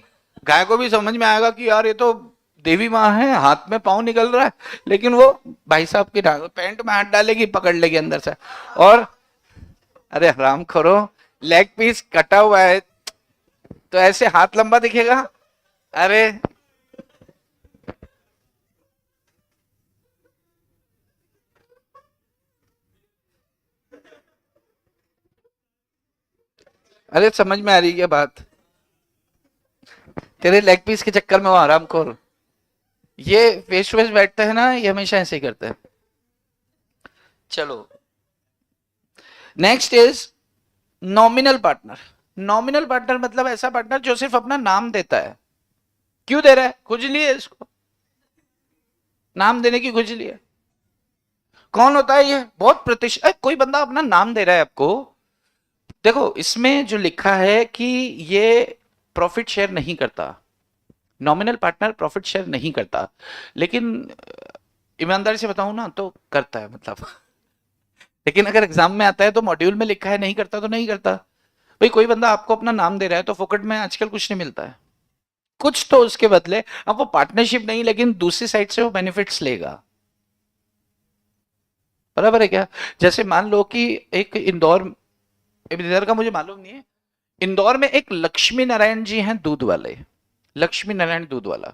गाय को भी समझ में आएगा कि यार ये तो देवी माँ है, हाथ में पाँव निकल रहा है, लेकिन वो भाई साहब की टांग पैंट में हाथ डालेगी, पकड़ लेगी अंदर से। और अरे हराम खोरो, लेग पीस कटा हुआ है तो ऐसे हाथ लंबा दिखेगा। अरे अरे समझ में आ रही है बात? तेरे लेग पीस के चक्कर में वो आराम खोर, ये फेस टू फेस बैठते हैं ना, ये हमेशा ऐसे ही करते हैं। चलो next is nominal partner. Nominal partner मतलब ऐसा पार्टनर जो सिर्फ अपना नाम देता है। क्यों दे रहा है? खुजली है इसको, नाम देने की खुजली है। कौन होता है ये? बहुत प्रतिष्ठित कोई बंदा अपना नाम दे रहा है आपको। देखो इसमें जो लिखा है कि ये प्रॉफिट शेयर नहीं करता, नॉमिनल पार्टनर प्रॉफिट शेयर नहीं करता, लेकिन ईमानदारी से बताऊं ना तो करता है मतलब। लेकिन अगर एग्जाम में आता है तो मॉड्यूल में लिखा है नहीं करता तो नहीं करता। भाई कोई बंदा आपको अपना नाम दे रहा है तो फोकट में आजकल कुछ नहीं मिलता है, कुछ तो उसके बदले। अब वो पार्टनरशिप नहीं, लेकिन दूसरी साइड से वो बेनिफिट्स लेगा। बराबर है क्या? जैसे मान लो कि एक इंदौर, इधर का मुझे मालूम नहीं है, इंदौर में एक लक्ष्मी नारायण जी हैं दूध वाले, लक्ष्मी नारायण दूध वाला।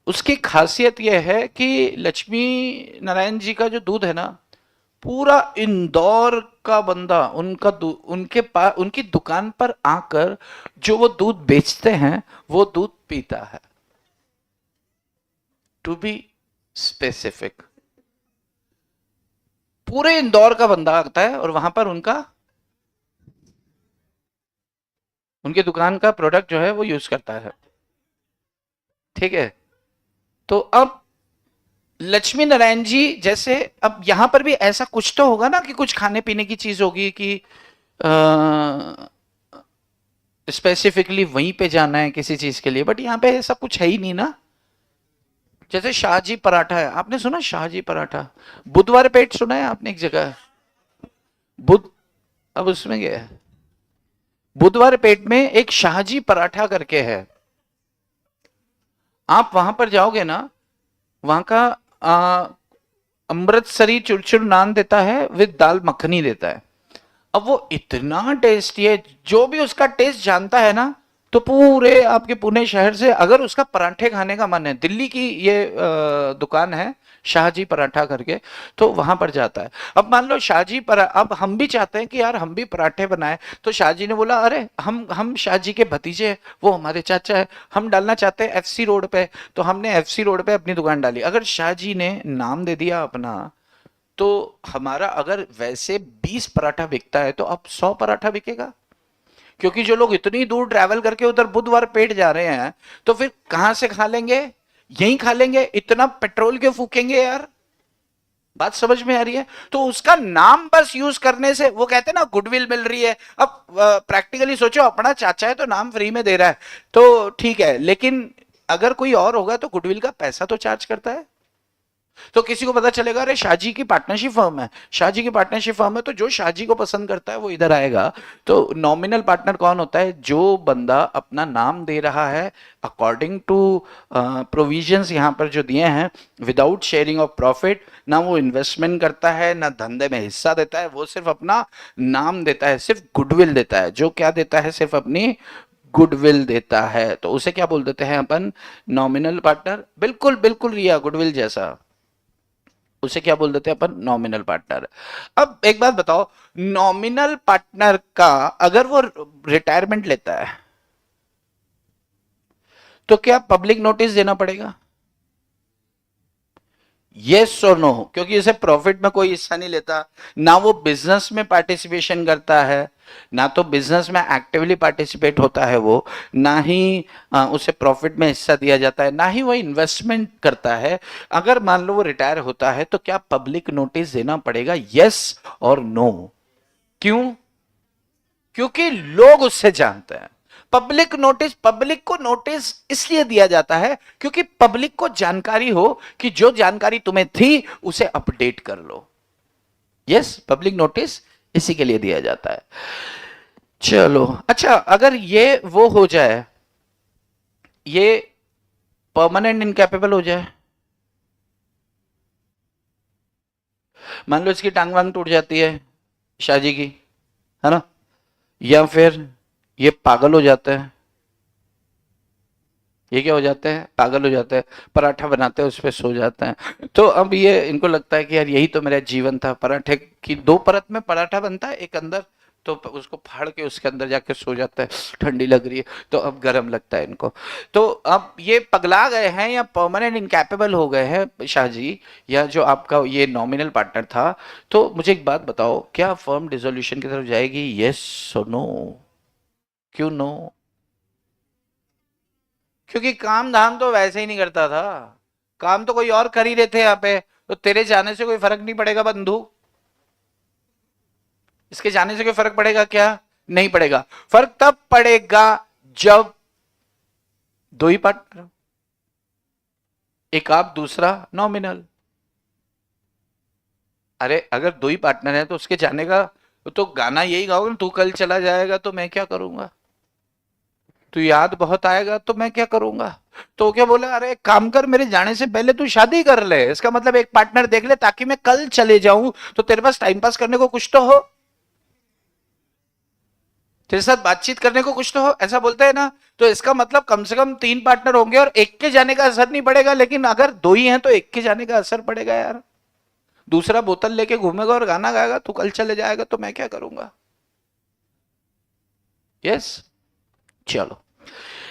उसकी खासियत यह है कि लक्ष्मी नारायण जी का जो दूध है ना, पूरा इंदौर का बंदा उनके पास, उनकी दुकान पर आकर जो वो दूध बेचते हैं वो दूध पीता है। टू बी स्पेसिफिक, पूरे इंदौर का बंदा आता है और वहां पर उनकी दुकान का प्रोडक्ट जो है वो यूज करता है। ठीक है, तो अब लक्ष्मी नारायण जी जैसे, अब यहां पर भी ऐसा कुछ तो होगा ना कि कुछ खाने पीने की चीज होगी कि स्पेसिफिकली वहीं पे जाना है किसी चीज के लिए, बट यहाँ पे ऐसा कुछ है ही नहीं ना। जैसे शाहजी पराठा है, आपने सुना शाहजी पराठा? बुधवार पेट सुना है आपने? एक जगह बुध, अब उसमें क्या है, बुधवार पेट में एक शाहजी पराठा करके है। आप वहां पर जाओगे ना, वहां का अमृतसरी चुरचुर नान देता है विद दाल मखनी देता है। अब वो इतना टेस्टी है, जो भी उसका टेस्ट जानता है ना, तो पूरे आपके पुणे शहर से अगर उसका पराठे खाने का मन है, दिल्ली की ये दुकान है शाहजी पराठा करके, तो वहां पर जाता है। अब मान लो शाहजी अब हम भी चाहते हैं कि यार हम भी पराठे बनाए, तो शाहजी ने बोला अरे हम शाहजी के भतीजे हैं, वो हमारे चाचा है, हम डालना चाहते हैं एफसी रोड पे, तो हमने एफसी रोड पे अपनी दुकान डाली। अगर शाहजी ने नाम दे दिया अपना, तो हमारा अगर वैसे 20 पराठा बिकता है तो अब 100 पराठा बिकेगा। क्योंकि जो लोग इतनी दूर ट्रैवल करके उधर बुधवार पेट जा रहे हैं, तो फिर कहां से खा लेंगे? यहीं खा लेंगे। इतना पेट्रोल क्यों फूकेंगे यार? बात समझ में आ रही है? तो उसका नाम बस यूज करने से, वो कहते हैं ना गुडविल मिल रही है। अब प्रैक्टिकली सोचो, अपना चाचा है तो नाम फ्री में दे रहा है तो ठीक है, लेकिन अगर कोई और होगा तो गुडविल का पैसा तो चार्ज करता है। तो किसी को पता चलेगा अरे शाहजी की पार्टनरशिप फर्म है, शाहजी की पार्टनरशिप फर्म है, तो जो शाहजी को पसंद करता है वो इधर आएगा। तो नॉमिनल पार्टनर कौन होता है? जो बंदा अपना नाम दे रहा है अकॉर्डिंग टू प्रोविजंस यहाँ पर जो दिए हैं, विदाउट शेयरिंग ऑफ प्रॉफिट, ना वो इन्वेस्टमेंट करता है ना धंधे में हिस्सा देता है, वो सिर्फ अपना नाम देता है, सिर्फ गुडविल देता है। जो क्या देता है? सिर्फ अपनी गुडविल देता है। तो उसे क्या बोल देते हैं अपन? Nominal partner. बिल्कुल बिल्कुल रिया, गुडविल जैसा, उसे क्या बोल देते हैं अपन? Nominal partner. अब एक बात बताओ, नॉमिनल पार्टनर का अगर वो रिटायरमेंट लेता है तो क्या पब्लिक नोटिस देना पड़ेगा? यस और नो? क्योंकि इसे प्रॉफिट में कोई हिस्सा नहीं लेता, ना वो बिजनेस में पार्टिसिपेशन करता है, ना तो बिजनेस में एक्टिवली पार्टिसिपेट होता है वो, ना ही उसे प्रॉफिट में हिस्सा दिया जाता है, ना ही वो इन्वेस्टमेंट करता है। अगर मान लो वो रिटायर होता है तो क्या पब्लिक नोटिस देना पड़ेगा? यस और नो? क्यों? क्योंकि लोग उससे जानते हैं। पब्लिक नोटिस, पब्लिक को नोटिस इसलिए दिया जाता है क्योंकि पब्लिक को जानकारी हो कि जो जानकारी तुम्हें थी उसे अपडेट कर लो। यस, पब्लिक नोटिस इसी के लिए दिया जाता है। चलो अच्छा, अगर ये वो हो जाए, ये परमानेंट इनकैपेबल हो जाए, मान लो इसकी टांग वांग टूट जाती है शाहजी की, है ना, या फिर ये पागल हो जाते हैं, ये क्या हो जाते हैं? पागल हो जाते हैं, पराठा बनाते हैं उस पर सो जाते हैं। तो अब ये इनको लगता है कि यार यही तो मेरा जीवन था, पराठे की 2 परत में पराठा बनता है, एक अंदर, तो उसको फाड़ के उसके अंदर जाके सो जाता है, ठंडी लग रही है तो अब गर्म लगता है इनको। तो अब ये पगला गए हैं या परमानेंट इनकैपेबल हो गए हैं शाहजी, या जो आपका ये नॉमिनल पार्टनर था। तो मुझे एक बात बताओ, क्या फर्म डिसोल्यूशन की तरफ जाएगी? यस और नो? क्यों नो? क्योंकि काम धाम तो वैसे ही नहीं करता था, काम तो कोई और कर ही रहे थे यहाँ पे, तो तेरे जाने से कोई फर्क नहीं पड़ेगा बंधु, इसके जाने से कोई फर्क पड़ेगा क्या? नहीं पड़ेगा। फर्क तब पड़ेगा जब 2 ही पार्टनर, एक आप दूसरा नॉमिनल। अरे अगर 2 ही पार्टनर है तो उसके जाने का तो गाना यही गाओगे, तू कल चला जाएगा तो मैं क्या करूंगा, तू याद बहुत आएगा तो मैं क्या करूंगा। तो क्या बोला, अरे काम कर, मेरे जाने से पहले तू शादी कर ले, इसका मतलब एक पार्टनर देख ले ताकि मैं कल चले जाऊं तो तेरे पास टाइम पास करने को कुछ तो हो, तेरे साथ बातचीत करने को कुछ तो हो, ऐसा बोलते हैं ना। तो इसका मतलब कम से कम 3 पार्टनर होंगे और एक के जाने का असर नहीं पड़ेगा, लेकिन अगर 2 ही हैं तो एक के जाने का असर पड़ेगा यार। दूसरा बोतल लेके घूमेगा और गाना गाएगा, तू कल चले जाएगा तो मैं क्या करूंगा। यस, चलो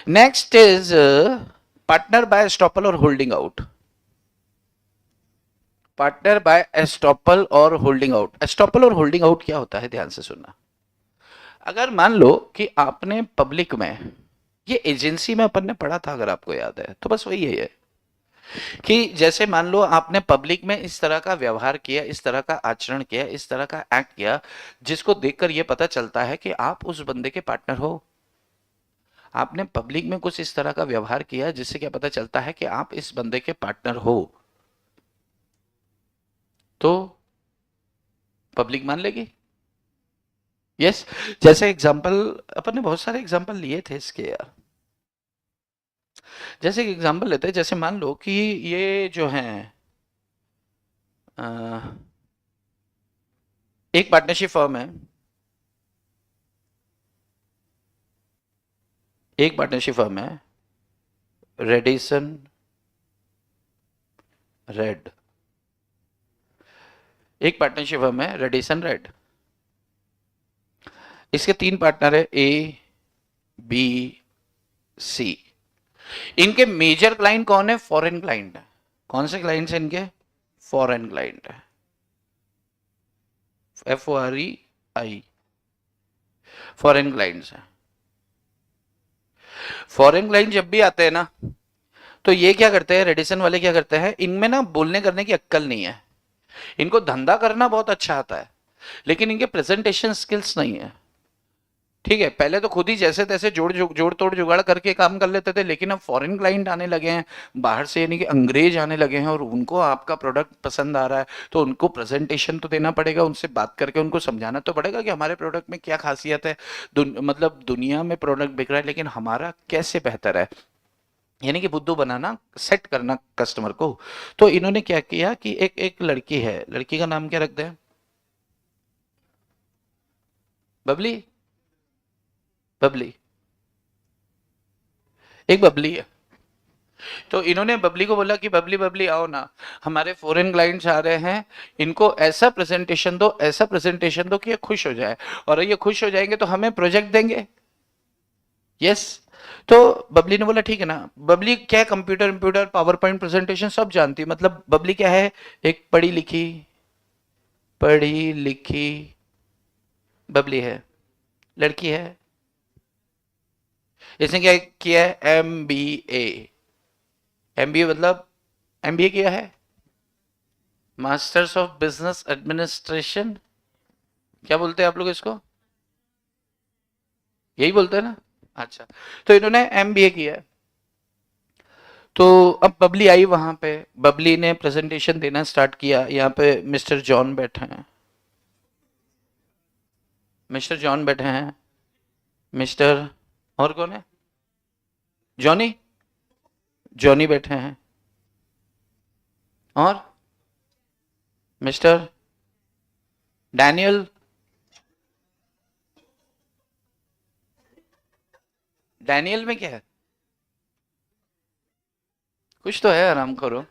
next is partner by estoppel और holding out. Partner by estoppel और होल्डिंग आउट। एस्टॉपल और होल्डिंग आउट क्या होता है, ध्यान से सुनना। अगर मान लो कि आपने पब्लिक में, ये एजेंसी में अपन ने पढ़ा था अगर आपको याद है, तो बस वही है कि जैसे मान लो आपने पब्लिक में इस तरह का व्यवहार किया, इस तरह का आचरण किया, इस तरह का एक्ट किया, जिसको देखकर यह पता चलता है कि आप उस बंदे के पार्टनर हो। आपने पब्लिक में कुछ इस तरह का व्यवहार किया जिससे क्या पता चलता है कि आप इस बंदे के पार्टनर हो, तो पब्लिक मान लेगी। यस, जैसे एग्जांपल, अपन ने बहुत सारे एग्जांपल लिए थे इसके यार। जैसे एक एग्जांपल लेते हैं, जैसे मान लो कि ये जो है एक पार्टनरशिप फर्म है, एक पार्टनरशिप फर्म है रेडिसन रेड, एक पार्टनरशिप फर्म है रेडिसन रेड। इसके 3 पार्टनर है, ए बी सी। इनके मेजर क्लाइंट कौन है? फॉरेन क्लाइंट है। कौन से क्लाइंट्स हैं इनके? फॉरेन क्लाइंट है, FOREI, फॉरेन क्लाइंट्स हैं। फॉरेन क्लाइंट जब भी आते हैं ना, तो ये क्या करते हैं, रेडिसन वाले क्या करते हैं, इनमें ना बोलने करने की अक्कल नहीं है। इनको धंधा करना बहुत अच्छा आता है, लेकिन इनके प्रेजेंटेशन स्किल्स नहीं है। ठीक है, पहले तो खुद ही जैसे तैसे जोड़ तोड़ जुगाड़ करके काम कर लेते थे, लेकिन अब फॉरेन क्लाइंट आने लगे हैं बाहर से, यानी कि अंग्रेज आने लगे हैं, और उनको आपका प्रोडक्ट पसंद आ रहा है, तो उनको प्रेजेंटेशन तो देना पड़ेगा, उनसे बात करके उनको समझाना तो पड़ेगा कि हमारे प्रोडक्ट में क्या खासियत है। मतलब दुनिया में प्रोडक्ट बिक रहा है, लेकिन हमारा कैसे बेहतर है, यानी कि बुद्धू बनाना, सेट करना कस्टमर को। तो इन्होंने क्या किया कि एक एक लड़की है, लड़की का नाम क्या रखते हैं? बबली। बबली, एक बबली है। तो इन्होंने बबली को बोला कि बबली बबली आओ ना, हमारे फॉरेन क्लाइंट्स आ रहे हैं, इनको ऐसा प्रेजेंटेशन दो, ऐसा प्रेजेंटेशन दो कि ये खुश हो जाए, और ये खुश हो जाएंगे तो हमें प्रोजेक्ट देंगे। यस। तो बबली ने बोला ठीक है ना। बबली क्या है, computer computer power point presentation सब जानती है, मतलब बबली क्या है, एक पढ़ी लिखी बबली है, लड़की है। इसने क्या किया है, MBA। MBA मतलब, MBA किया है, मास्टर्स ऑफ बिजनेस एडमिनिस्ट्रेशन। क्या बोलते हैं आप लोग इसको, यही बोलते हैं ना? अच्छा, तो इन्होंने MBA किया है। तो अब बबली आई वहां पे, बबली ने प्रेजेंटेशन देना स्टार्ट किया। यहाँ पे मिस्टर जॉन बैठे हैं, मिस्टर जॉन बैठे हैं, मिस्टर, और कौन है, जॉनी, जॉनी बैठे हैं, और मिस्टर डैनियल, डैनियल में क्या है, कुछ तो है, आराम करो।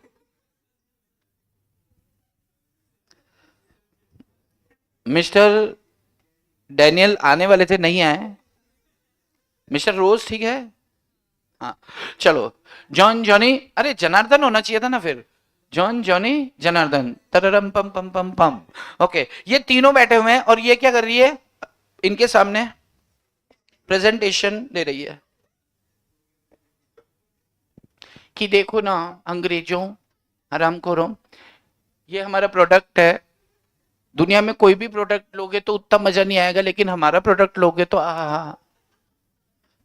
मिस्टर डैनियल आने वाले थे, नहीं आए। मिस्टर रोज ठीक है, हाँ। चलो, जॉन जॉनी, अरे जनार्दन होना चाहिए था ना फिर, जॉन जॉनी जनार्दन, तररम पम पम पम पम। ओके, ये तीनों बैठे हुए हैं, और ये क्या कर रही है, इनके सामने प्रेजेंटेशन दे रही है कि देखो ना अंग्रेजों, आराम करो, ये हमारा प्रोडक्ट है, दुनिया में कोई भी प्रोडक्ट लोगे तो उतना मजा नहीं आएगा, लेकिन हमारा प्रोडक्ट लोगे तो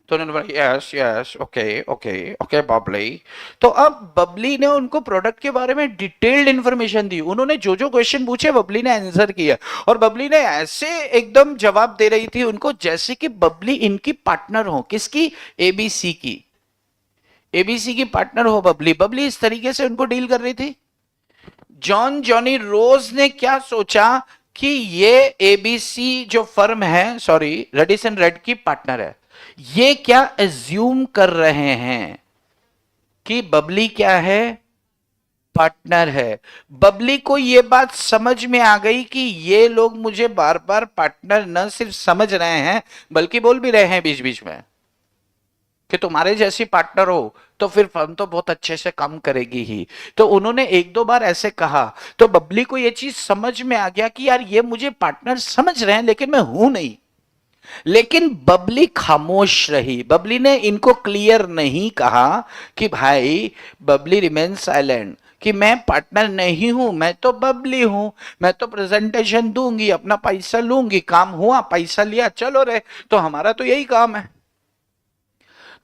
तो उन्होंने बोला yes yes, okay okay okay Babli. तो अब बबली ने उनको प्रोडक्ट के बारे में डिटेल्ड इंफॉर्मेशन दी, उन्होंने जो जो क्वेश्चन पूछे बबली ने आंसर किया, और बबली ने ऐसे एकदम जवाब दे रही थी उनको जैसे कि बबली इनकी पार्टनर हो, किसकी, एबीसी की, एबीसी की पार्टनर हो बबली। बबली इस तरीके से उनको डील कर रही थी। जॉन जॉनी रोज ने क्या सोचा कि ये एबीसी जो फर्म है, सॉरी रेडिसन रेड की पार्टनर है, ये क्या एज्यूम कर रहे हैं कि बबली क्या है, पार्टनर है। बबली को ये बात समझ में आ गई कि ये लोग मुझे बार बार पार्टनर न सिर्फ समझ रहे हैं, बल्कि बोल भी रहे हैं बीच बीच में कि तुम्हारे जैसी पार्टनर हो तो फिर फर्म तो बहुत अच्छे से काम करेगी ही। तो उन्होंने एक दो बार ऐसे कहा, तो बबली को ये चीज समझ में आ गया कि यार ये मुझे पार्टनर समझ रहे हैं, लेकिन मैं हूं नहीं। लेकिन बबली खामोश रही, बबली ने इनको क्लियर नहीं कहा कि भाई, बबली रिमेन साइलेंट कि मैं पार्टनर नहीं हूं, मैं तो बबली हूं, मैं तो प्रेजेंटेशन दूंगी, अपना पैसा लूंगी, काम हुआ, पैसा लिया, चलो रे, तो हमारा तो यही काम है।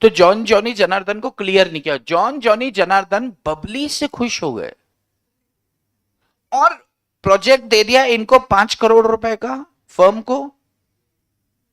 तो जॉन जॉनी जनार्दन को क्लियर नहीं किया, जॉन जॉनी जनार्दन बबली से खुश हो गए और प्रोजेक्ट दे दिया इनको 5 करोड़ रुपए का, फर्म को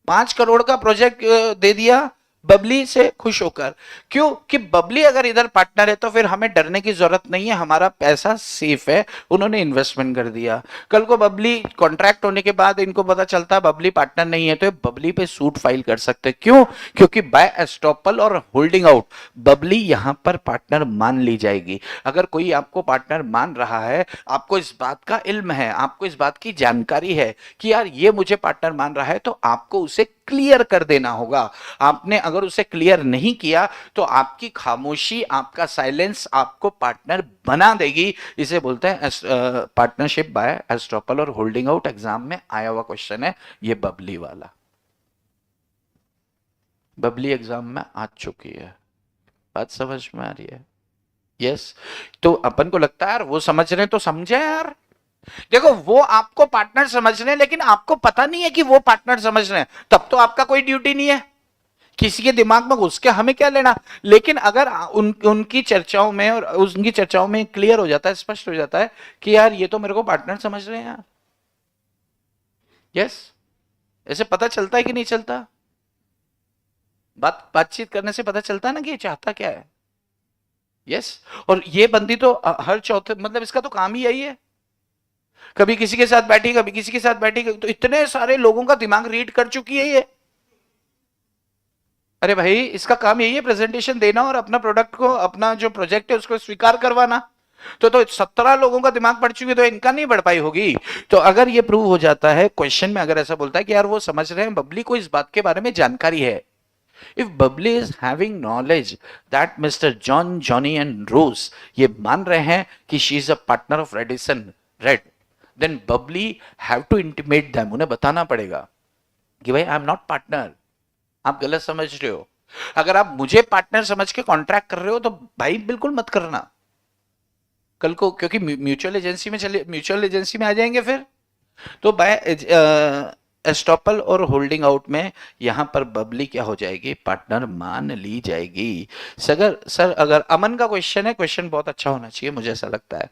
5 करोड़ का प्रोजेक्ट दे दिया बबली से खुश होकर। क्यों कि बबली अगर इधर पार्टनर है तो फिर हमें डरने की जरूरत नहीं है, हमारा पैसा सेफ है। उन्होंने इन्वेस्टमेंट कर दिया। कल को बबली कॉन्ट्रैक्ट होने के बाद इनको पता चलता बबली पार्टनर नहीं है, तो बबली पे सूट फाइल कर सकते। क्यों? क्योंकि बाय एस्टॉपल और होल्डिंग आउट बबली यहां पर पार्टनर मान ली जाएगी। अगर कोई आपको पार्टनर मान रहा है, आपको इस बात का इल्म है, आपको इस बात की जानकारी है कि यार ये मुझे पार्टनर मान रहा है, तो आपको उसे क्लियर कर देना होगा। आपने अगर उसे क्लियर नहीं किया तो आपकी खामोशी, आपका साइलेंस आपको पार्टनर बना देगी। इसे बोलते हैं पार्टनरशिप बाय एस्टॉपल और होल्डिंग आउट। एग्जाम में आया हुआ क्वेश्चन है ये बबली वाला, बबली एग्जाम में आ चुकी है। बात समझ में आ रही है? यस। तो अपन को लगता है यार वो समझ रहे हैं तो समझे यार, देखो वो आपको पार्टनर समझ रहे हैं, लेकिन आपको पता नहीं है कि वो पार्टनर समझ रहे हैं, तब तो आपका कोई ड्यूटी नहीं है, किसी के दिमाग में घुस के हमें क्या लेना। लेकिन अगर उनकी चर्चाओं में और उनकी चर्चाओं में क्लियर हो जाता है, स्पष्ट हो जाता है कि यार ये तो मेरे को पार्टनर समझ रहे हैं यार, यस, ऐसे पता चलता है कि नहीं चलता, बातचीत करने से पता चलता है ना कि ये चाहता क्या है। यस। और ये बंदी तो हर चौथे, मतलब इसका तो काम ही यही है, कभी किसी के साथ बैठी, कभी किसी के साथ बैठी, तो इतने सारे लोगों का दिमाग रीड कर चुकी है ये। अरे भाई इसका काम यही है प्रेजेंटेशन देना और अपना प्रोडक्ट को, अपना जो प्रोजेक्ट है उसको स्वीकार करवाना। तो 17 लोगों का दिमाग बढ़ चुकी है, तो इनका नहीं बढ़ पाई होगी। तो अगर ये प्रूव हो जाता है क्वेश्चन में, अगर ऐसा बोलता है कि यार वो समझ रहे हैं, बबली को इस बात के बारे में जानकारी है, if Bubbly is having knowledge that Mr. John, Johnny and Rose ये मान रहे हैं कि she is a partner of Redison Red, then Bubbly have to intimate them, उन्हें बताना पड़ेगा कि भाई आई एम नॉट पार्टनर, आप गलत समझ रहे हो। अगर आप मुझे पार्टनर समझ के कॉन्ट्रैक्ट कर रहे हो तो भाई बिल्कुल मत करना कल को, क्योंकि म्यूचुअल एजेंसी में आ जाएंगे फिर। तो बाय एस्टॉपल और होल्डिंग आउट में यहां पर बबली क्या हो जाएगी, पार्टनर मान ली जाएगी। सर अगर अमन का क्वेश्चन है, क्वेश्चन बहुत अच्छा होना चाहिए मुझे ऐसा लगता है।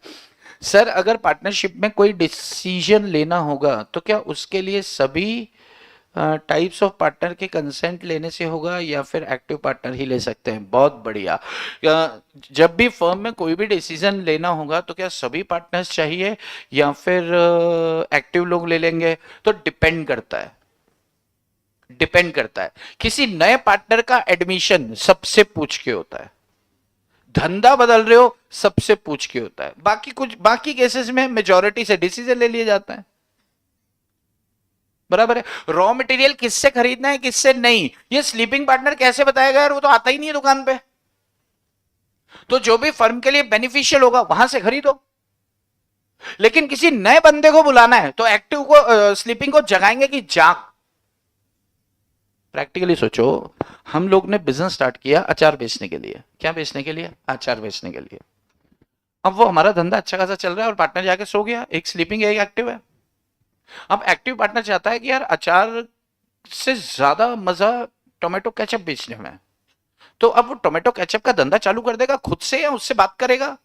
सर अगर पार्टनरशिप में कोई डिसीजन लेना होगा तो क्या उसके लिए सभी टाइप्स ऑफ पार्टनर के कंसेंट लेने से होगा या फिर एक्टिव पार्टनर ही ले सकते हैं? बहुत बढ़िया। जब भी फर्म में कोई भी डिसीजन लेना होगा तो क्या सभी पार्टनर्स चाहिए या फिर एक्टिव लोग ले लेंगे? तो डिपेंड करता है, डिपेंड करता है। किसी नए पार्टनर का एडमिशन सबसे पूछ के होता है, धंधा बदल रहे हो सबसे पूछ के होता है, बाकी केसेस में मेजॉरिटी से डिसीजन ले लिया जाता है। बराबर है। रॉ मटेरियल किससे खरीदना है किससे नहीं, ये स्लीपिंग पार्टनर कैसे बताएगा यार, वो तो आता ही नहीं है दुकान पे। तो जो भी फर्म के लिए बेनिफिशियल होगा वहां से खरीदो। लेकिन किसी नए बंदे को बुलाना है तो एक्टिव को स्लीपिंग को जगाएंगे कि जाग। प्रैक्टिकली सोचो, हम लोग ने बिजनेस स्टार्ट किया अचार बेचने के लिए। क्या बेचने के लिए? अचार बेचने के लिए। अब वो हमारा धंधा अच्छा खासा चल रहा है और पार्टनर जाके सो गया, एक स्लीपिंग है एक एक्टिव है। अब एक्टिव पार्टनर चाहता है कि यार अचार से ज्यादा मजा टोमेटो केचप बेचने में, तो अब वो टोमेटो केचप का धंधा चालू कर देगा खुद से या उससे बात करेगा?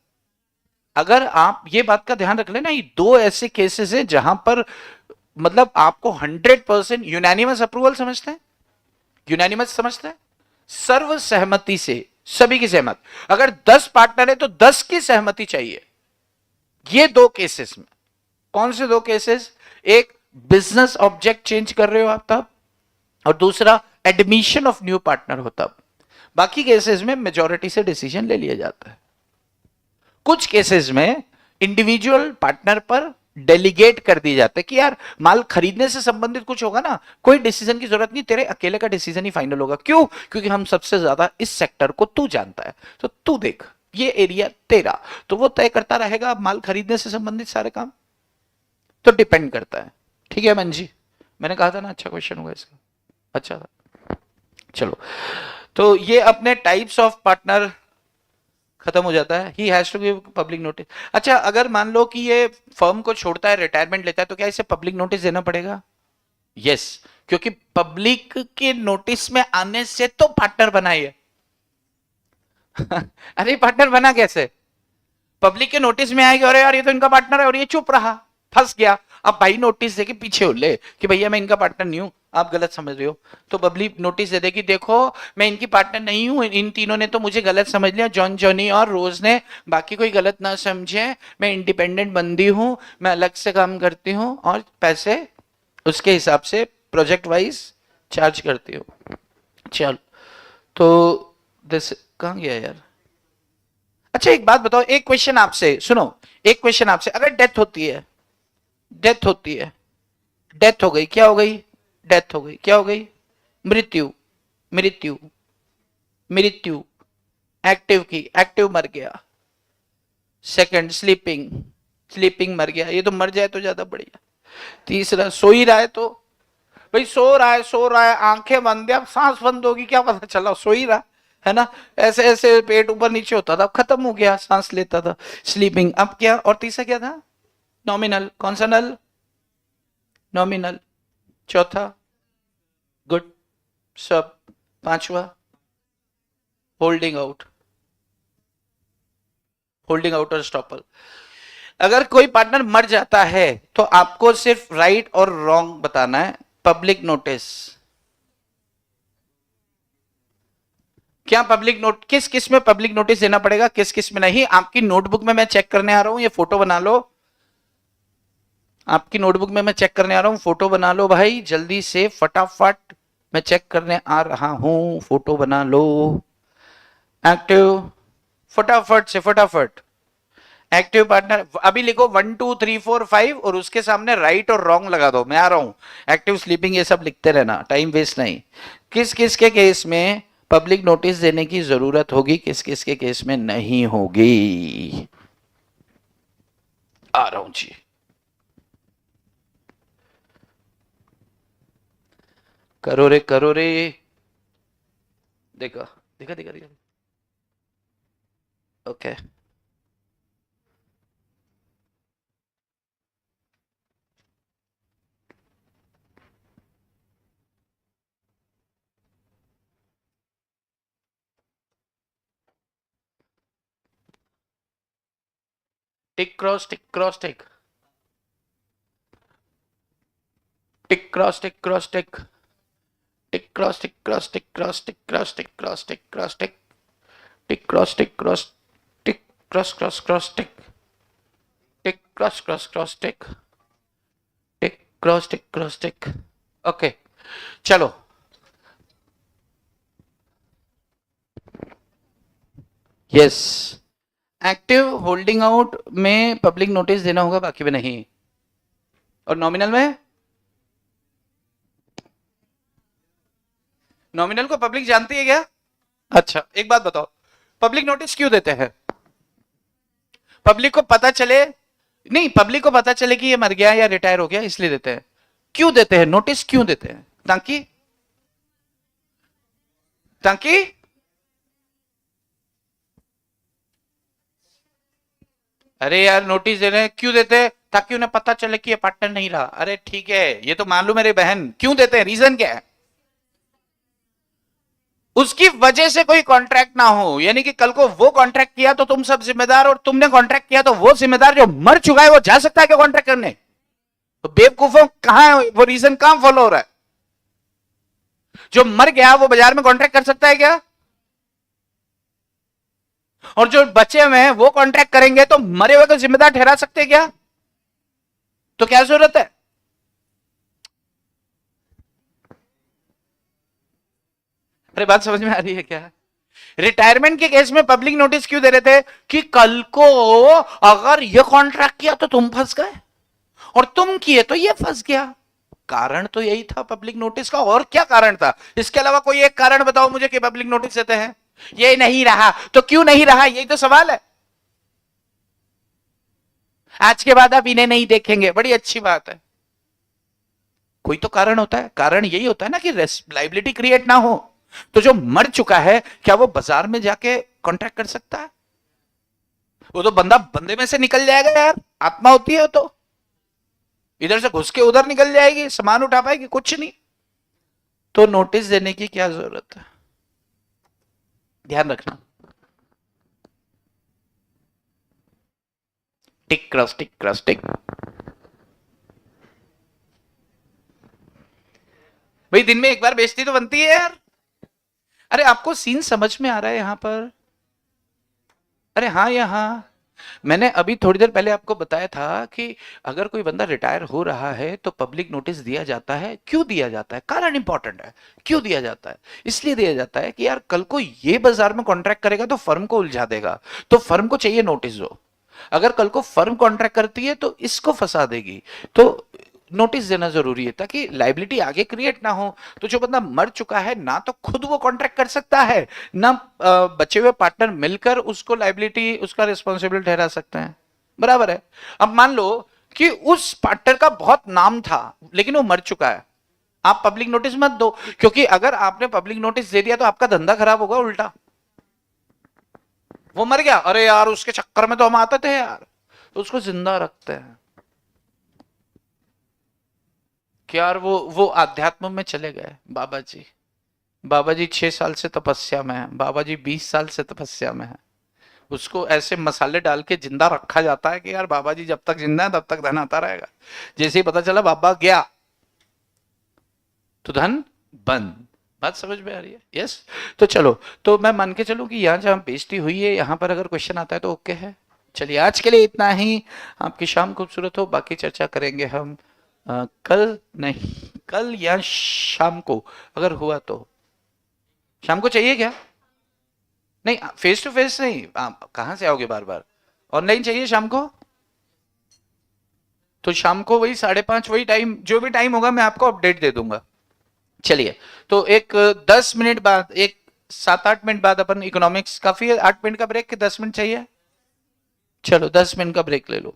अगर आप ये बात का ध्यान रख लेना, ये दो ऐसे केसेस हैं जहां पर मतलब आपको 100% यूनानिमस अप्रूवल समझते हैं, यूनानिमस समझते हैं, सर्व सहमति से सभी की सहमत। अगर 10 पार्टनर है तो 10 की सहमति चाहिए। ये दो केसेस में, कौन से दो केसेस? एक बिजनेस ऑब्जेक्ट चेंज कर रहे हो आप तब, और दूसरा एडमिशन ऑफ न्यू पार्टनर हो तब। बाकी केसेस में मेजॉरिटी से डिसीजन ले लिया जाता है। कुछ केसेस में इंडिविजुअल पार्टनर पर डेलीगेट कर दिए जाते हैं कि यार माल खरीदने से संबंधित कुछ होगा ना, कोई डिसीजन की जरूरत नहीं, तेरे अकेले का डिसीजन ही फाइनल होगा। क्यों? क्योंकि हम सबसे ज्यादा इस सेक्टर को तू जानता है, तो तू देख ये एरिया तेरा, तो वो तय करता रहेगा माल खरीदने से संबंधित सारे काम। तो डिपेंड करता है। ठीक है मन जी, मैंने कहा था ना अच्छा क्वेश्चन होगा इसका, अच्छा था। चलो, तो ये अपने टाइप्स ऑफ पार्टनर खत्म हो जाता है। He has to give public notice. अच्छा, अगर मान लो कि ये फर्म को छोड़ता है, रिटायरमेंट लेता है, तो क्या इसे पब्लिक नोटिस देना पड़ेगा? यस, क्योंकि पब्लिक के नोटिस में आने से तो पार्टनर बना है। अरे पार्टनर बना कैसे? पब्लिक के नोटिस में आएगा, अरे यार ये तो इनका पार्टनर है, और ये चुप रहा, फंस गया। अब भाई नोटिस देके पीछे हो ले कि भैया मैं इनका पार्टनर नहीं हूं, आप गलत समझ रहे हो। तो बबली नोटिस दे देगी, देखो मैं इनकी पार्टनर नहीं हूं, इन तीनों ने तो मुझे गलत समझ लिया, जॉन, जॉनी और रोज ने, बाकी कोई गलत ना समझे, मैं इंडिपेंडेंट बंदी हूं, मैं अलग से काम करती हूं और पैसे उसके हिसाब से प्रोजेक्ट वाइज चार्ज करती हूँ। चल, तो दिस कहाँ गया यार? अच्छा एक बात बताओ, एक क्वेश्चन आपसे सुनो, एक क्वेश्चन आपसे, अगर डेथ होती है, डेथ होती है, डेथ हो गई, क्या हो गई? डेथ हो गई, क्या हो गई? मृत्यु, मृत्यु, मृत्यु। एक्टिव की, एक्टिव मर गया। सेकंड स्लीपिंग, स्लीपिंग मर गया, ये तो मर जाए तो ज्यादा बढ़िया। तीसरा सो ही रहा है, तो भाई सो रहा है, सो रहा है, आंखें बंद है, अब सांस बंद होगी, क्या पता चला, सो ही रहा है ना, ऐसे ऐसे पेट ऊपर नीचे होता था, अब खत्म हो गया, सांस लेता था, स्लीपिंग। अब क्या, और तीसरा क्या था? नॉमिनल, कौन सा नल? नॉमिनल। चौथा गुड, सब। पांचवा होल्डिंग आउट, होल्डिंग आउट और स्टॉपल। अगर कोई पार्टनर मर जाता है तो आपको सिर्फ राइट और रॉन्ग बताना है। पब्लिक नोटिस, क्या पब्लिक नोट, किस किस में पब्लिक नोटिस देना पड़ेगा, किस किस में नहीं? आपकी नोटबुक में मैं चेक करने आ रहा हूं, ये फोटो बना लो। आपकी नोटबुक में मैं चेक करने आ रहा हूं, फोटो बना लो भाई जल्दी से, फटाफट। मैं चेक करने आ रहा हूं, फोटो बना लो। एक्टिव, फटाफट से फटाफट। एक्टिव पार्टनर अभी लिखो 1 2 3 4 5 और उसके सामने राइट और रॉन्ग लगा दो। मैं आ रहा हूं। एक्टिव स्लीपिंग ये सब लिखते रहना, टाइम वेस्ट नहीं। किस किस के केस में पब्लिक नोटिस देने की जरूरत होगी, किस किस के केस में नहीं होगी? आ रहा हूं जी। करो रे करो रे। देखो, देखा देखा देखा। Okay, tick cross tick cross टिक, टिक क्रॉस टिक क्रॉस टिक, tick cross tick cross tick cross tick cross tick cross tick cross टिक, tick cross tick cross tick cross cross cross टिक, टिक क्रॉस क्रॉस क्रॉस टिक, tick cross tick cross टिक। Okay, चलो। Yes, active holding out में public notice देना होगा, बाकी में नहीं। और nominal में, nominal को पब्लिक जानती है क्या? अच्छा एक बात बताओ, पब्लिक नोटिस क्यों देते हैं? पब्लिक को पता चले, नहीं पब्लिक को पता चले कि ये मर गया या रिटायर हो गया, इसलिए देते हैं। क्यों देते हैं नोटिस, क्यों देते हैं? ताकि, ताकि अरे यार नोटिस दे रहे हैं, क्यों देते हैं? ताकि उन्हें पता चले कि ये पार्टनर नहीं रहा। अरे ठीक है, ये तो मान लो मेरी बहन, क्यों देते हैं, रीजन क्या है? उसकी वजह से कोई कॉन्ट्रैक्ट ना हो, यानी कि कल को वो कॉन्ट्रैक्ट किया तो तुम सब जिम्मेदार, और तुमने कॉन्ट्रैक्ट किया तो वो जिम्मेदार। जो मर चुका है वो जा सकता है क्या कॉन्ट्रैक्ट करने? तो बेवकूफों कहां है वो, रीजन कहां फॉलो हो रहा है? जो मर गया वो बाजार में कॉन्ट्रैक्ट कर सकता है क्या? और जो बचे हुए हैं वो कॉन्ट्रैक्ट करेंगे, तो मरे हुए को जिम्मेदार ठहरा सकते हैं क्या? तो क्या जरूरत है? अरे बात समझ में आ रही है क्या? रिटायरमेंट के केस में पब्लिक नोटिस क्यों दे रहे थे? कि कल को अगर ये कॉन्ट्रैक्ट किया तो तुम फंस गए, और तुम किए तो ये फंस गया। कारण तो यही था पब्लिक नोटिस का, और क्या कारण था? इसके अलावा कोई एक कारण बताओ मुझे कि पब्लिक नोटिस देते हैं। ये नहीं रहा तो क्यों नहीं रहा, यही तो सवाल है। आज के बाद आप इन्हें नहीं देखेंगे, बड़ी अच्छी बात है। कोई तो कारण होता है, कारण यही होता है ना कि लाइबिलिटी क्रिएट ना हो। तो जो मर चुका है, क्या वो बाजार में जाके कॉन्ट्रैक्ट कर सकता है? वो तो बंदा बंदे में से निकल जाएगा यार, आत्मा होती है तो इधर से घुस के उधर निकल जाएगी, सामान उठा पाएगी कुछ नहीं। तो नोटिस देने की क्या जरूरत है, ध्यान रखना। टिक क्रॉस टिक क्रॉस टिक। भाई दिन में एक बार बेइज्जती तो बनती है यार। अरे आपको सीन समझ में आ रहा है यहां पर? अरे हाँ, यहाँ मैंने अभी थोड़ी देर पहले आपको बताया था कि अगर कोई बंदा रिटायर हो रहा है तो पब्लिक नोटिस दिया जाता है। क्यों दिया जाता है? कारण इंपॉर्टेंट है। क्यों दिया जाता है? इसलिए दिया जाता है कि यार कल को ये बाजार में कॉन्ट्रैक्ट करेगा तो फर्म को उलझा देगा, तो फर्म को चाहिए नोटिस दो। अगर कल को फर्म कॉन्ट्रैक्ट करती है तो इसको फंसा देगी, तो नोटिस देना जरूरी है ताकि लाइबिलिटी आगे क्रिएट ना हो। तो जो बंदा मर चुका है ना तो खुद वो कॉन्ट्रैक्ट कर सकता है, ना बचे हुए पार्टनर मिलकर उसको लाइबिलिटी, उसका रिस्पॉन्सिबल ठहरा सकते हैं। बराबर है। अब मान लो कि उस पार्टनर का बहुत नाम था लेकिन वो मर चुका है, आप पब्लिक नोटिस मत दो, क्योंकि अगर आपने पब्लिक नोटिस दे दिया तो आपका धंधा खराब होगा उल्टा। वो मर गया, अरे यार उसके चक्कर में तो हम आते थे यार, तो उसको जिंदा रखते हैं। कि यार वो आध्यात्म में चले गए बाबा जी 6 साल से तपस्या में है, बाबा जी 20 साल से तपस्या में है। उसको ऐसे मसाले डाल के जिंदा रखा जाता है कि यार बाबा जी जब तक जिंदा है तब तक धन आता रहेगा। जैसे ही पता चला बाबा गया तो धन बंद। बात समझ में आ रही है? यस। तो चलो, तो मैं मान के चलूं कि यहाँ जहाँ बेइज्जती हुई है यहाँ पर अगर क्वेश्चन आता है तो ओके है। चलिए आज के लिए इतना ही। आपकी शाम खूबसूरत हो। बाकी चर्चा करेंगे हम कल, नहीं कल या शाम को अगर हुआ तो। शाम को चाहिए क्या? नहीं, फेस टू फेस नहीं, आप कहाँ से आओगे बार बार? ऑनलाइन चाहिए शाम को? तो शाम को वही 5:30 वही टाइम, जो भी टाइम होगा मैं आपको अपडेट दे दूंगा। चलिए, तो एक 10 मिनट बाद, एक 7-8 मिनट बाद अपन इकोनॉमिक्स, काफी है 8 मिनट का ब्रेक कि 10 मिनट चाहिए? चलो 10 मिनट का ब्रेक ले लो।